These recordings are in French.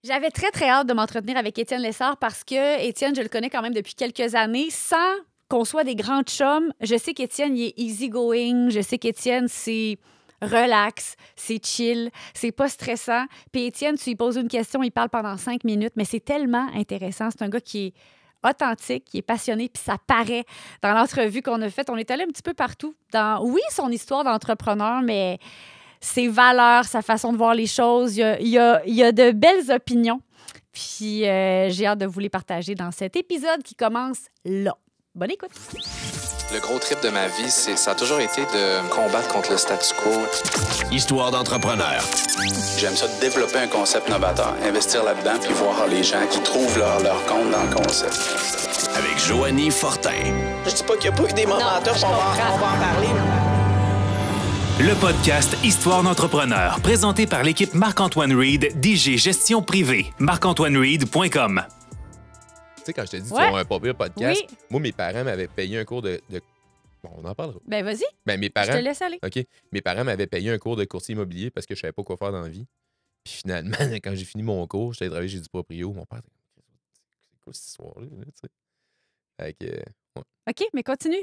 J'avais très, très hâte de m'entretenir avec Étienne Lessard parce que Étienne, je le connais quand même depuis quelques années, sans qu'on soit des grands chums. Je sais qu'Étienne, il est easygoing. Je sais qu'Étienne, c'est relax, c'est chill, c'est pas stressant. Puis Étienne, tu lui poses une question, il parle pendant 5 minutes, mais c'est tellement intéressant. C'est un gars qui est authentique, qui est passionné, puis ça paraît dans l'entrevue qu'on a faite. On est allé un petit peu partout dans, oui, son histoire d'entrepreneur, mais ses valeurs, sa façon de voir les choses. Il y a de belles opinions. Puis j'ai hâte de vous les partager dans cet épisode qui commence là. Bonne écoute! Le gros trip de ma vie, ça a toujours été de combattre contre le statu quo. Histoire d'entrepreneur. J'aime ça de développer un concept novateur, investir là-dedans, puis voir les gens qui trouvent leur compte dans le concept. Avec Joanie Fortin. Je dis pas qu'il n'y a pas eu des moments tough, on va en parler. Le podcast Histoire d'entrepreneur, présenté par l'équipe Marc-Antoine Reed d'IG Gestion Privée. marc-antoinereed.com. Tu sais, quand je te dis que tu as un pas pire podcast, Oui. moi, mes parents m'avaient payé un cours de... Bon, on en parlera. Ben vas-y, Ben, mes je parents... te laisse aller. OK. Mes parents m'avaient payé un cours de courtier immobilier parce que je savais pas quoi faire dans la vie. Puis finalement, quand j'ai fini mon cours, j'étais travailler chez du proprio. Mon père, c'est quoi cette histoire-là? Tu sais? Fait que, ouais. OK, mais continue.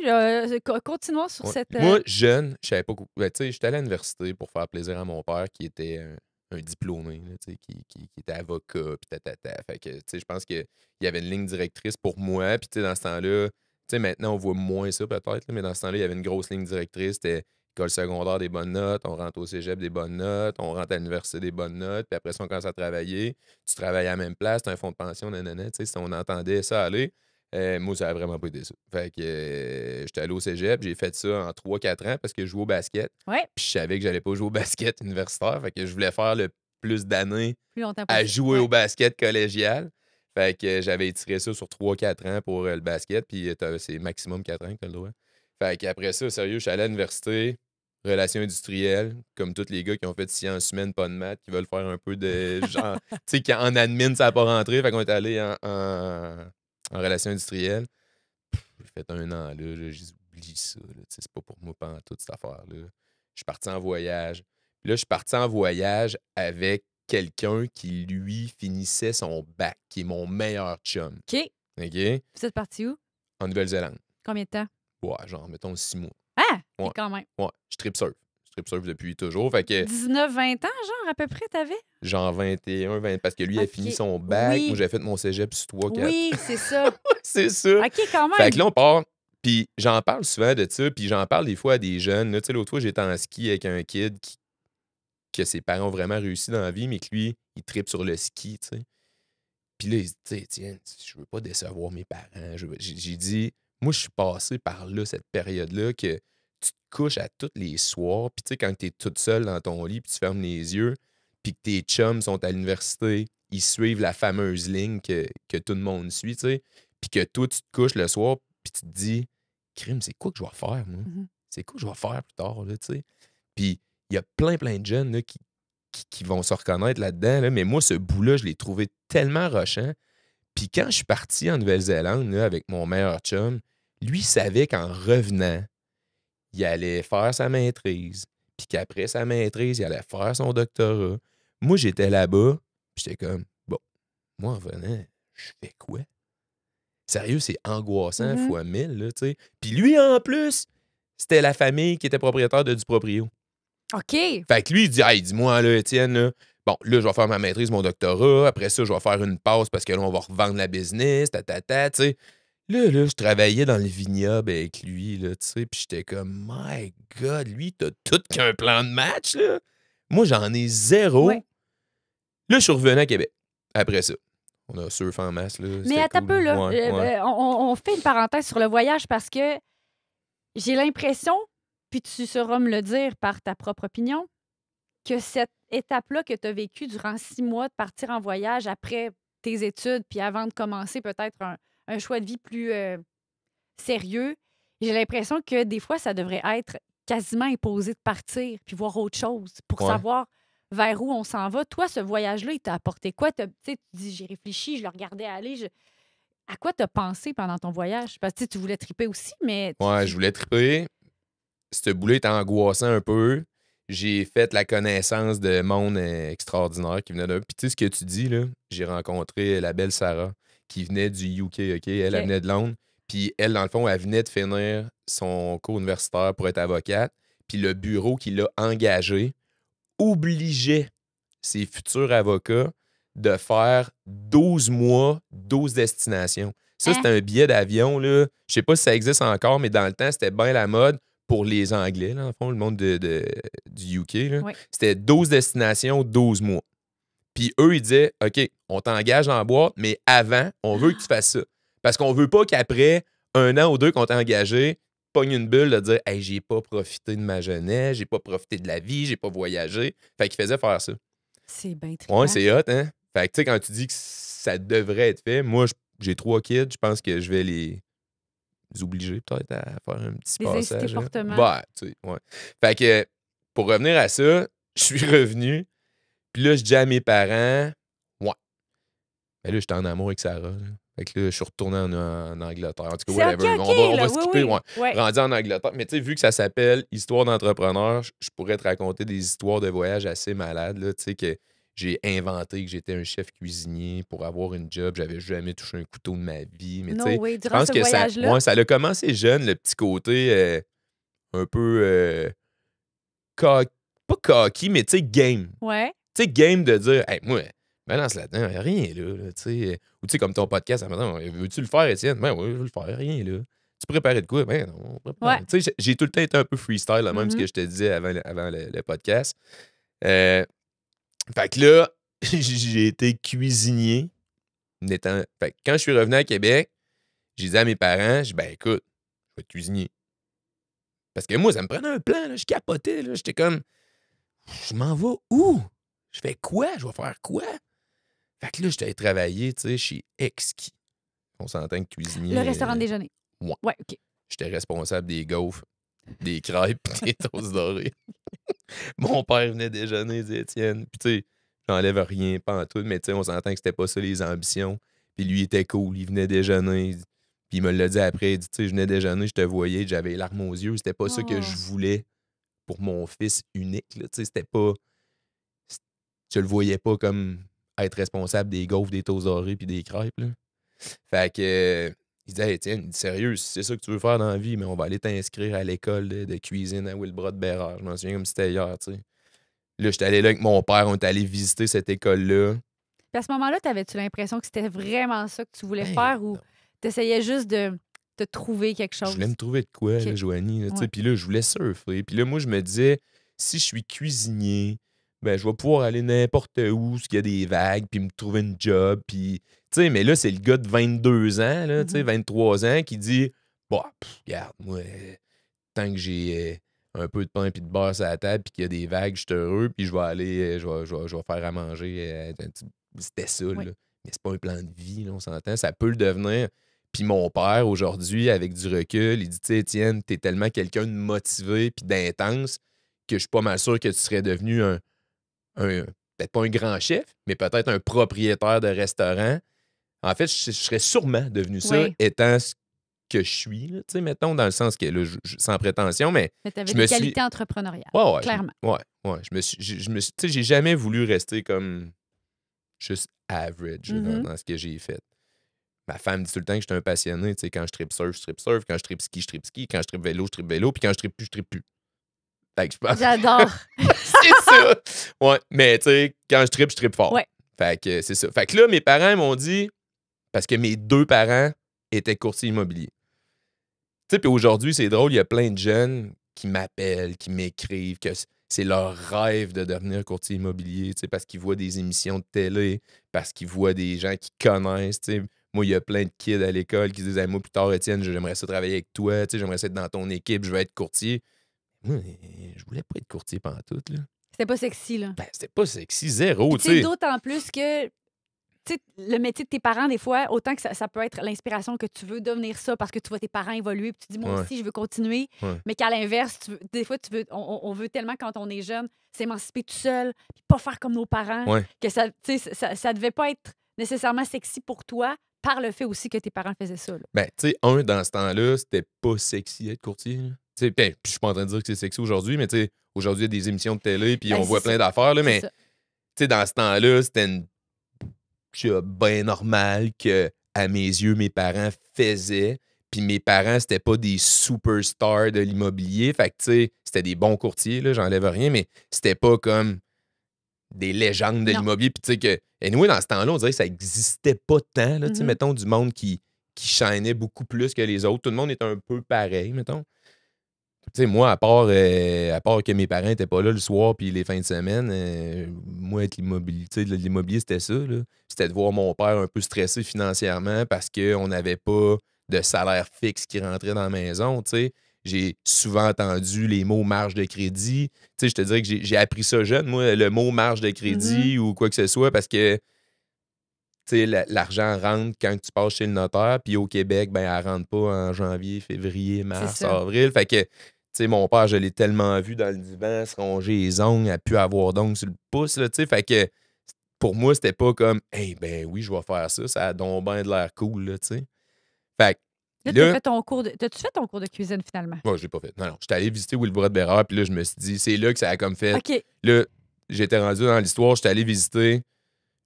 Continuons sur cette... Moi, jeune, je savais pas quoi. Ben, tu sais, j'étais à l'université pour faire plaisir à mon père qui était un diplômé, là, tu sais, qui était avocat, puis tatata. Fait que, tu sais, je pense qu'il y avait une ligne directrice pour moi. Puis, tu sais, dans ce temps-là, tu sais, maintenant, on voit moins ça peut-être, là, mais dans ce temps-là, il y avait une grosse ligne directrice. C'était école secondaire des bonnes notes, on rentre au cégep des bonnes notes, on rentre à l'université des bonnes notes, puis après ça, on commence à travailler. Tu travailles à la même place, tu as un fonds de pension, nanana, tu sais, si on entendait ça aller. Moi, ça n'a vraiment pas été ça. Fait que j'étais allé au cégep, j'ai fait ça en 3-4 ans parce que je jouais au basket. Ouais, Puis je savais que j'allais pas jouer au basket universitaire. Fait que je voulais faire le plus d'années plus longtemps à possible. jouer Ouais. au basket collégial. Fait que j'avais étiré ça sur 3-4 ans pour le basket. Puis c'est maximum 4 ans que tu as le droit. Fait qu'après ça, sérieux, je suis allé à l'université, relations industrielles, comme tous les gars qui ont fait sciences humaines, pas de maths, qui veulent faire un peu de genre, tu sais, en admin, ça n'a pas rentré. Fait qu'on est allé en relations industrielles. J'ai fait un an là, j'ai oublié ça. Là, c'est pas pour moi pendant toute cette affaire-là. Je suis parti en voyage. Puis là, je suis parti en voyage avec quelqu'un qui, lui, finissait son bac, qui est mon meilleur chum. OK. OK? Vous êtes parti où? En Nouvelle-Zélande. Combien de temps? Ouais, genre, mettons 6 mois. Ah! Ouais. Quand même. Ouais, je trip surf. Je trip surf depuis toujours. Fait que 19-20 ans, genre, à peu près, t'avais? genre 21, 20, parce que lui, il a OK. fini son bac. Oui. Moi, j'ai fait mon cégep sur 3-4. Oui, c'est ça. C'est ça. OK, quand même. Fait que là, on part. Puis j'en parle souvent de ça. Puis j'en parle des fois à des jeunes. Là, tu sais, l'autre fois, j'étais en ski avec un kid que ses parents ont vraiment réussi dans la vie, mais que lui, il tripe sur le ski, tu sais. Puis là, il dit, tu sais, tiens, je veux pas décevoir mes parents. J'ai dit, moi, je suis passé par là, cette période-là, que tu te couches à tous les soirs. Puis tu sais, quand tu es toute seule dans ton lit, puis tu fermes les yeux, puis que tes chums sont à l'université, ils suivent la fameuse ligne que tout le monde suit, tu sais. Puis que toi, tu te couches le soir, puis tu te dis, crime, c'est quoi que je vais faire, moi? Mhm. C'est quoi que je vais faire plus tard, là, tu sais? Puis il y a plein de jeunes là, qui vont se reconnaître là-dedans, là, mais moi, ce bout-là, je l'ai trouvé tellement rushant. Puis quand je suis parti en Nouvelle-Zélande là, avec mon meilleur chum, lui savait qu'en revenant, il allait faire sa maîtrise, puis qu'après sa maîtrise, il allait faire son doctorat. Moi, j'étais là-bas, puis j'étais comme, bon, moi, en revenant, je fais quoi? Sérieux, c'est angoissant Mhm. fois 1000, là, tu sais. Puis lui, en plus, c'était la famille qui était propriétaire de du proprio. OK. Fait que lui, il dit, hey, dis-moi, là, Étienne, là, bon, là, je vais faire ma maîtrise, mon doctorat. Après ça, je vais faire une pause parce que là, on va revendre la business, tu sais. Là, je travaillais dans le vignoble avec lui, là, tu sais, puis j'étais comme, my God, lui, t'as tout qu'un plan de match, là. Moi, j'en ai zéro. Ouais. Là, je suis revenu à Québec. Après ça, on a surfé en masse, là. Mais c'était attends un cool, peu, là. Ouais. On fait une parenthèse sur le voyage parce que j'ai l'impression, puis tu sauras me le dire par ta propre opinion, que cette étape-là que tu as vécue durant 6 mois de partir en voyage après tes études, puis avant de commencer peut-être un choix de vie plus sérieux, j'ai l'impression que des fois, ça devrait être quasiment imposé de partir puis voir autre chose pour Ouais. savoir vers où on s'en va. Toi, ce voyage-là, il t'a apporté quoi? Tu sais, tu dis, j'ai réfléchi, je le regardais aller. À quoi t'as pensé pendant ton voyage? Parce que tu voulais triper aussi, mais... Ouais, je voulais triper. Ce boulot était angoissant un peu. j'ai fait la connaissance de monde extraordinaire qui venait d'un. Puis tu sais ce que tu dis, là, j'ai rencontré la belle Sarah qui venait du UK, OK? Elle venait de Londres. Puis elle, dans le fond, elle venait de finir son cours universitaire pour être avocate. Puis le bureau qui l'a engagé obligeait ses futurs avocats de faire 12 mois, 12 destinations. Ça, c'était un billet d'avion, là. Je sais pas si ça existe encore, mais dans le temps, c'était bien la mode pour les Anglais, là, en fond, le monde du UK. Là. Oui. C'était 12 destinations, 12 mois. Puis eux, ils disaient, OK, on t'engage en boîte, mais avant, on veut que tu fasses ça. Parce qu'on veut pas qu'après 1 an ou 2 qu'on t'a engagé, pogne une bulle de dire, hey, j'ai pas profité de ma jeunesse, j'ai pas profité de la vie, j'ai pas voyagé. Fait qu'ils faisaient faire ça. C'est bien trippant. Ouais, c'est hot, hein? Fait que, tu sais, quand tu dis que ça devrait être fait, moi, j'ai 3 kids, je pense que je vais les obliger peut-être à faire un petit Les passage. inciter fortement. Ouais, tu sais, ouais. Fait que, pour revenir à ça, je suis revenu, puis là, je dis à mes parents, ouais. Ben là, j'étais en amour avec Sarah, là. Fait que là, je suis retourné en Angleterre. En tout cas, whatever. OK, on va là, skipper, oui. ouais. Rendu en Angleterre. Mais tu sais, vu que ça s'appelle Histoire d'entrepreneur, je pourrais te raconter des histoires de voyage assez malades, là. Tu sais, que j'ai inventé que j'étais un chef cuisinier pour avoir une job. J'avais jamais touché un couteau de ma vie. Mais tu sais, je durant pense ce que voyage-là. ça a commencé jeune, le petit côté un peu pas cocky, mais tu sais, game. Ouais. Tu sais, game de dire, hey, moi, balance là-dedans, rien là, tu sais. Ou tu sais, comme ton podcast, maintenant, veux-tu le faire, Étienne? Ben oui, je veux le faire, rien là. Tu préparais de quoi? Ben non, on prépare. Ouais. Tu sais, j'ai tout le temps été un peu freestyle, là, même ce que je te disais avant le podcast. Fait que là, j'ai été cuisinier. Fait que quand je suis revenu à Québec, j'ai dit à mes parents, ben écoute, je vais être cuisinier. Parce que moi, ça me prenait un plan, là, je capotais, là, j'étais comme, je m'en vais où? Je fais quoi? Je vais faire quoi? Fait que là, j'étais allé travailler, tu sais, chez Exquis. On s'entend que cuisinier. Le restaurant de déjeuner. Ouais. Ouais, OK. J'étais responsable des gaufres, des crêpes et des toasts dorés. Mon père venait déjeuner, il disait, Étienne. Puis tu sais, j'enlève rien, pas en tout, mais tu sais, on s'entend que c'était pas ça les ambitions. Puis lui, il était cool, il venait déjeuner. Puis il me l'a dit après, il dit, tu sais, je venais déjeuner, je te voyais, j'avais les larmes aux yeux. C'était pas ça que je voulais pour mon fils unique, là. Tu sais, c'était pas... Je le voyais pas comme être responsable des gaufres, des toasts dorés puis des crêpes, là. Fait que... il disait, hey, Étienne, sérieux, si c'est ça que tu veux faire dans la vie, mais on va aller t'inscrire à l'école de cuisine à Wilbrod-Bérard. Je m'en souviens comme si c'était hier, tu sais. Là, j'étais allé là avec mon père, on est allé visiter cette école-là. Puis à ce moment-là, t'avais-tu l'impression que c'était vraiment ça que tu voulais Ben, faire ou non. t'essayais juste de te trouver quelque chose? Je voulais me trouver de quoi, OK. là, Joanie. Là, tu sais. Ouais. Puis là, je voulais surfer. Puis là, moi, je me disais, si je suis cuisinier, ben, je vais pouvoir aller n'importe où, s'il y a des vagues, puis me trouver une job. Puis, tu sais, mais là, c'est le gars de 22 ans, là, tu sais, 23 ans, qui dit, bah, regarde, moi, tant que j'ai un peu de pain puis de beurre sur la table, puis qu'il y a des vagues, je suis heureux, puis je vais aller, je vais faire à manger. C'était ça, Oui. là. Mais c'est pas un plan de vie, là, on s'entend. Ça peut le devenir. Puis mon père, aujourd'hui, avec du recul, il dit, tu sais, Étienne, t'es tellement quelqu'un de motivé puis d'intense que je suis pas mal sûr que tu serais devenu peut-être pas un grand chef, mais peut-être un propriétaire de restaurant. En fait, je serais sûrement devenu ça, Oui. étant ce que je suis, là, tu sais, mettons, dans le sens que, là, sans prétention, mais Mais t'avais je des me suis- qualités entrepreneuriales. ouais, Clairement. Ouais. Je me suis, tu sais, j'ai jamais voulu rester comme juste average là, dans ce que j'ai fait. Ma femme dit tout le temps que j'étais un passionné. Tu sais, quand je tripe surf, je tripe surf. Quand je tripe ski, je tripe ski. Quand je tripe vélo, je tripe vélo. Puis quand je tripe plus, je tripe plus. Fait que je pense J'adore. c'est ça. Ouais, mais tu sais, quand je tripe fort. Ouais. Fait que c'est ça. Fait que là, mes parents m'ont dit, parce que mes 2 parents étaient courtiers immobiliers. Tu sais, puis aujourd'hui, c'est drôle, il y a plein de jeunes qui m'appellent, qui m'écrivent, que c'est leur rêve de devenir courtier immobilier, tu sais, parce qu'ils voient des émissions de télé, parce qu'ils voient des gens qui connaissent, tu sais. Moi, il y a plein de kids à l'école qui disent hey, moi, plus tard, Étienne, j'aimerais ça travailler avec toi, tu sais, j'aimerais ça être dans ton équipe, je veux être courtier. Moi, je voulais pas être courtier pantoute, là. C'était pas sexy, là. Ben, c'était pas sexy, zéro, Tu tu sais, sais. d'autant plus que tu sais, le métier de tes parents, des fois, autant que ça peut être l'inspiration que tu veux devenir ça parce que tu vois tes parents évoluer puis tu dis, moi Ouais. aussi, je veux continuer. Ouais. Mais qu'à l'inverse, des fois, on veut tellement, quand on est jeune, s'émanciper tout seul puis pas faire comme nos parents, Ouais. que ça, tu sais, ça devait pas être nécessairement sexy pour toi par le fait aussi que tes parents faisaient ça. Là. Ben, tu sais, dans ce temps-là, c'était pas sexy être courtier. Là. sais, puis je suis pas en train de dire que c'est sexy aujourd'hui, mais tu sais, aujourd'hui, il y a des émissions de télé, puis Ben, on voit c'est plein ça. d'affaires, là, C'est mais ça. tu sais, dans ce temps-là, c'était une job bien normal que, à mes yeux, mes parents faisaient. Puis mes parents, c'était pas des superstars de l'immobilier. Fait que, tu sais, c'était des bons courtiers, là, j'enlève rien, mais c'était pas comme des légendes de Non. l'immobilier. Puis, tu sais, que. Anyway, dans ce temps-là, on dirait que ça existait pas tant, là. Tu sais, Mhm. mettons, du monde qui shinait beaucoup plus que les autres. Tout le monde était un peu pareil, mettons. Tu sais, moi, à part que mes parents n'étaient pas là le soir puis les fins de semaine, moi, être l'immobilier, tu sais, l'immobilier, c'était ça, là. C'était de voir mon père un peu stressé financièrement parce qu'on n'avait pas de salaire fixe qui rentrait dans la maison, tu sais. J'ai souvent entendu les mots marge de crédit. Tu sais, je te dirais que j'ai appris ça jeune, moi, le mot marge de crédit ou quoi que ce soit, parce que tu sais, l'argent rentre quand tu passes chez le notaire, puis au Québec, ben, elle rentre pas en janvier, février, mars, ça. avril. Fait que, tu sais, mon père, je l'ai tellement vu dans le divan, se ronger les ongles, à pu avoir d'ongles sur le pouce, là, tu sais. Fait que, pour moi, c'était pas comme, hey, ben oui, je vais faire ça, ça a donc bien de l'air cool, là, tu sais. Fait que, Là, là, t'as-tu fait ton cours de cuisine finalement? moi, je l'ai pas fait. Non, non. J'étais allé visiter Wilbur de Bérard, puis là, je me suis dit, c'est là que ça a comme fait. OK. Là, j'étais rendu dans l'histoire, j'étais allé visiter,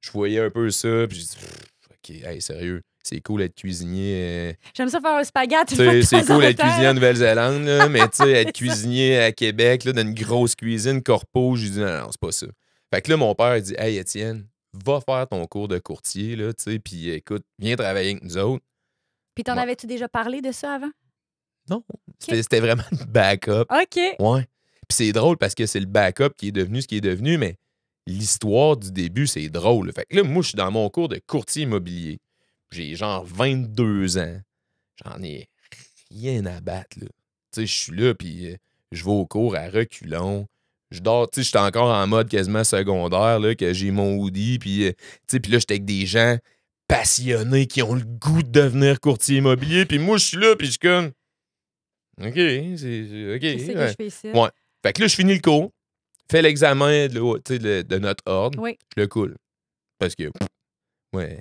je voyais un peu ça, puis j'ai dit, OK, hey, sérieux, c'est cool d'être cuisinier. J'aime ça faire un spaghette. Tu sais, c'est cool d'être cuisinier cuisinier en Nouvelle-Zélande, là, mais tu sais, être cuisinier à Québec, là, dans une grosse cuisine, corpo, j'ai dit, non, non, c'est pas ça. Fait que là, mon père, il dit, hey, Étienne, va faire ton cours de courtier, là, tu sais, puis écoute, viens travailler avec nous autres. Puis t'en Ouais. avais-tu déjà parlé de ça avant? Non, c'était vraiment le backup. OK. Ouais. Puis c'est drôle parce que c'est le backup qui est devenu ce qui est devenu, mais l'histoire du début, c'est drôle. Fait que là, moi, je suis dans mon cours de courtier immobilier. J'ai genre 22 ans. J'en ai rien à battre, là. Tu sais, je suis là, puis je vais au cours à reculons. Je dors, tu sais, j'étais encore en mode quasiment secondaire, là, que j'ai mon hoodie, puis, tu sais, puis là, j'étais avec des gens passionnés qui ont le goût de devenir courtier immobilier, puis moi, je suis là, puis je suis comme... OK, OK. Qu'est-ce que Ouais. je fais ici? Ouais. Fait que là, je finis le cours, fais l'examen de notre ordre, Oui. je le coule. Parce que, ouais.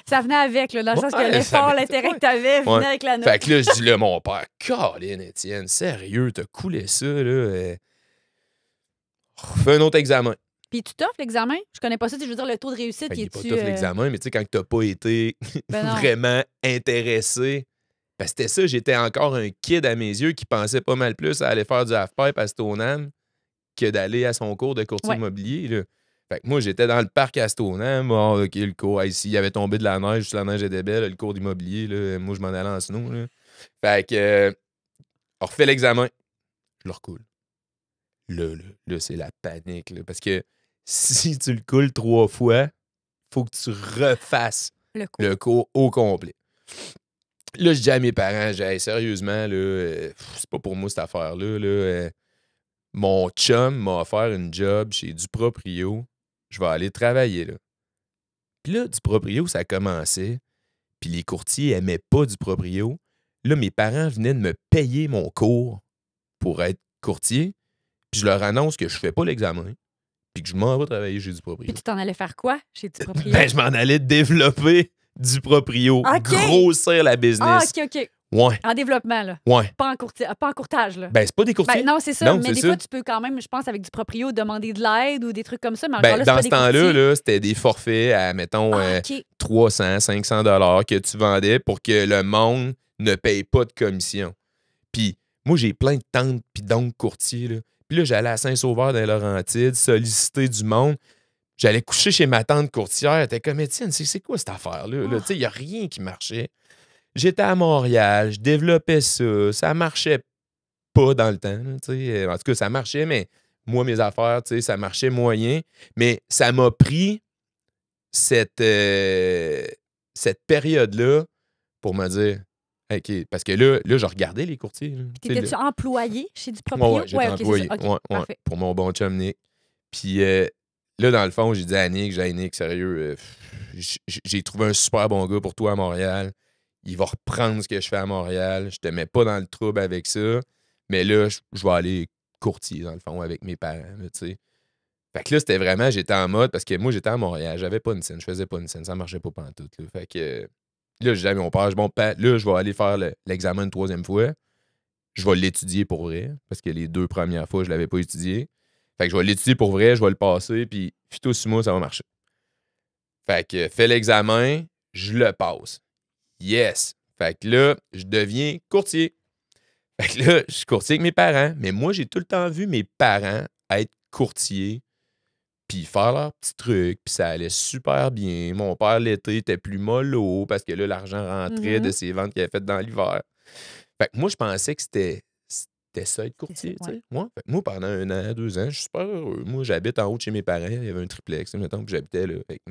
Ça venait avec, là, dans le sens que Ouais, ça l'effort, venait- l'intérêt ouais. que t'avais venait Ouais. avec la note. Fait que là, je dis là, mon père, Colin, Étienne, sérieux, t'as coulé ça, là. Fais un autre examen. Puis tu t'offres l'examen? Je connais pas ça. Je veux dire, le taux de réussite, Fait il qu'il est pas est-tu... tough l'examen, mais tu sais, quand t'as pas été Ben non. vraiment intéressé, parce que c'était ça, j'étais encore un kid à mes yeux qui pensait pas mal plus à aller faire du half-pipe à Stoneham que d'aller à son cours de courtier Ouais. immobilier, là. Fait que moi, j'étais dans le parc à Stoneham. Bon, OK, le cours. Hey, s'il avait tombé de la neige, juste la neige était belle, le cours d'immobilier, là, moi, je m'en allais en snow, là. Fait que, on refait l'examen. Je le recoule. Là, c'est la panique, là. Parce que si tu le coules 3 fois, faut que tu refasses Le coup. le cours au complet. Là, je dis à mes parents, j'ai hey, sérieusement, là, c'est pas pour moi cette affaire-là. Là, mon chum m'a offert une job chez Duproprio. Je vais aller travailler là. Puis là, Duproprio, ça commençait. Puis les courtiers aimaient pas Duproprio. Là, mes parents venaient de me payer mon cours pour être courtier. Puis je leur annonce que je fais pas l'examen. Puis que je m'en vais travailler chez Duproprio. Puis tu t'en allais faire quoi chez du propriétaire? Ben, je m'en allais développer Duproprio. OK. Grossir la Ah, business. OK. Ouais, En développement, là. ouais. Pas en courtage, là. Ben, c'est pas des courtiers. Ben, non, c'est ça. Non, mais c'est des ça. fois, tu peux quand même, je pense, avec du proprio, demander de l'aide ou des trucs comme ça. Mais encore Ben, là, c'est dans pas ce des temps-là, courtiers. là, c'était des forfaits à, mettons, Ah, OK. 300, 500 $ que tu vendais pour que le monde ne paye pas de commission. Puis moi, j'ai plein de tantes puis d'oncles courtiers, là. Puis là, j'allais à Saint-Sauveur dans les Laurentides, solliciter du monde. J'allais coucher chez ma tante courtière. Elle était comme, Étienne, c'est quoi cette affaire-là? Là? Tu sais, il n'y a rien qui marchait. J'étais à Montréal, je développais ça. Ça marchait pas dans le temps. Là, tu sais. En tout cas, ça marchait, mais moi, mes affaires, tu sais, ça marchait moyen. Mais ça m'a pris cette période-là pour me dire, OK, parce que là, je regardais les courtiers. Là. Puis Tu sais, t'étais-tu employé chez du proprio? Ouais, j'étais OK, c'est employé. ça. OK, Ouais, parfait. pour mon bon chum Nick. Puis là, dans le fond, j'ai dit à Nick, Nick, sérieux, j'ai trouvé un super bon gars pour toi à Montréal. Il va reprendre ce que je fais à Montréal. Je te mets pas dans le trouble avec ça. Mais là, je vais aller courtier, dans le fond, avec mes parents, là, tu sais. Fait que là, c'était vraiment, j'étais en mode, parce que moi, j'étais à Montréal, j'avais pas une scène, je faisais pas une scène, ça marchait pas pantoute, là. Fait que là, j'ai dit à mon père, bon, là, je vais aller faire l'examen une 3e fois. je vais l'étudier pour vrai, parce que les 2 premières fois, je l'avais pas étudié. Fait que je vais l'étudier pour vrai, je vais le passer, puis fito sur moi, ça va marcher. Fait que fais l'examen, je le passe. Yes! Fait que là, je deviens courtier. Fait que là, je suis courtier avec mes parents, mais moi, j'ai tout le temps vu mes parents être courtiers, puis faire leurs petits trucs, puis ça allait super bien. Mon père, l'été, était plus mollo, parce que là, l'argent rentrait de ses ventes qu'il avait faites dans l'hiver. Fait que moi, je pensais que c'était ça, être courtier, tu sais. Moi, pendant 1 an, 2 ans, je suis super heureux. Moi, j'habite en haut de chez mes parents. Il y avait un triplex, mettons, puis j'habitais là, avec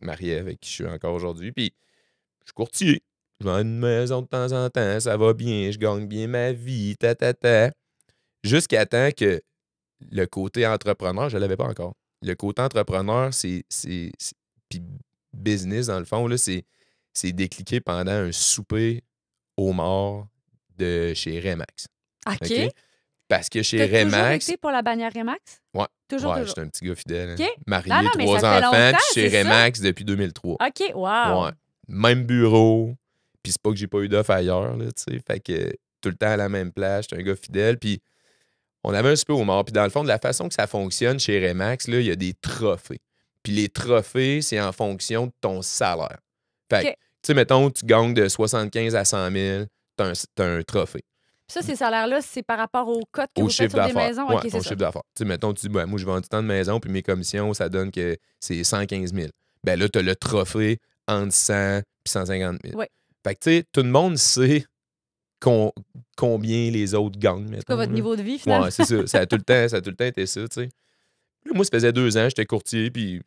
Marie-Ève, avec qui je suis encore aujourd'hui. Puis, je suis courtier. Je vends une maison de temps en temps, ça va bien, je gagne bien ma vie, Jusqu'à temps que le côté entrepreneur, je ne l'avais pas encore. Le côté entrepreneur, puis business, dans le fond, là, c'est décliqué pendant un souper au mort de chez Remax. OK. Parce que chez T'as toujours Remax. été pour la bannière Remax? Ouais. Toujours. J'étais un petit gars fidèle. OK. Marié, Non, mais 3 ça fait enfants, longtemps, puis chez c'est ça? Remax depuis 2003. OK, wow. Ouais. Même bureau. Puis c'est pas que j'ai pas eu d'offre ailleurs, là, tu sais. Fait que tout le temps à la même place, j'étais un gars fidèle. Puis on avait un super au mort. Puis dans le fond, de la façon que ça fonctionne chez Remax, là, il y a des trophées. Puis les trophées, c'est en fonction de ton salaire. Fait que, OK. tu sais, mettons, tu gagnes de 75 à 100 000, t'as un trophée. Ça, ces salaires-là, c'est par rapport aux cotes que Au vous faites chiffre sur des d'affaires. maisons? Ouais, OK, ton c'est ça. chiffre d'affaires. Tu sais, mettons, tu dis, ben, moi, je vends tant de maisons, puis mes commissions, ça donne que c'est 115 000. Ben là, tu as le trophée entre 100 et 150 000. Ouais. Fait que, tu sais, tout le monde sait combien les autres gagnent. C'est quoi votre niveau de vie, finalement? Ouais, c'est ça. Ça a tout le temps été ça, tu sais. Là, moi, ça faisait 2 ans, j'étais courtier, puis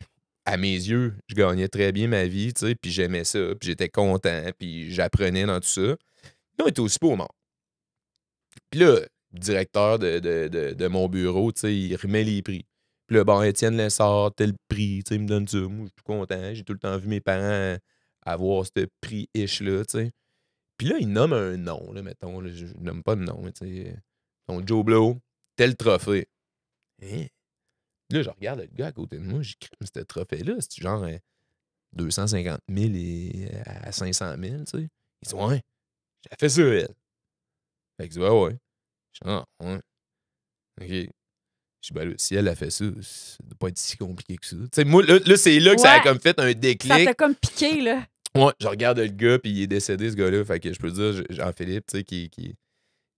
à mes yeux, je gagnais très bien ma vie, tu sais, puis j'aimais ça, puis j'étais content, puis j'apprenais dans tout ça. Là, on était aussi au mort. Puis là, le directeur de mon bureau, tu sais, il remet les prix. Puis là, bon, Étienne Lessard, tel prix, tu sais, il me donne ça. Moi, je suis tout content. J'ai tout le temps vu mes parents avoir ce prix-ish-là, tu sais. Puis là, il nomme un nom, là, mettons. Là, je nomme pas de nom, tu sais. Donc, Joe Blow, tel trophée. Hein? Là, je regarde le gars à côté de moi, j'écris, ce trophée-là, c'est genre 250 000 à 500 000, tu sais. Il dit, ouais, j'ai fait ça, elle. Fait que je dis, ouais. Je dis, ah, ouais. OK. Je dis, ben là, si elle a fait ça, ça doit pas être si compliqué que ça. Tu sais, moi, là c'est là que ça a comme fait un déclic. Ça t'a comme piqué, là. Ouais, je regarde le gars, puis il est décédé, ce gars-là. Fait que je peux dire, Jean-Philippe, tu sais, qui...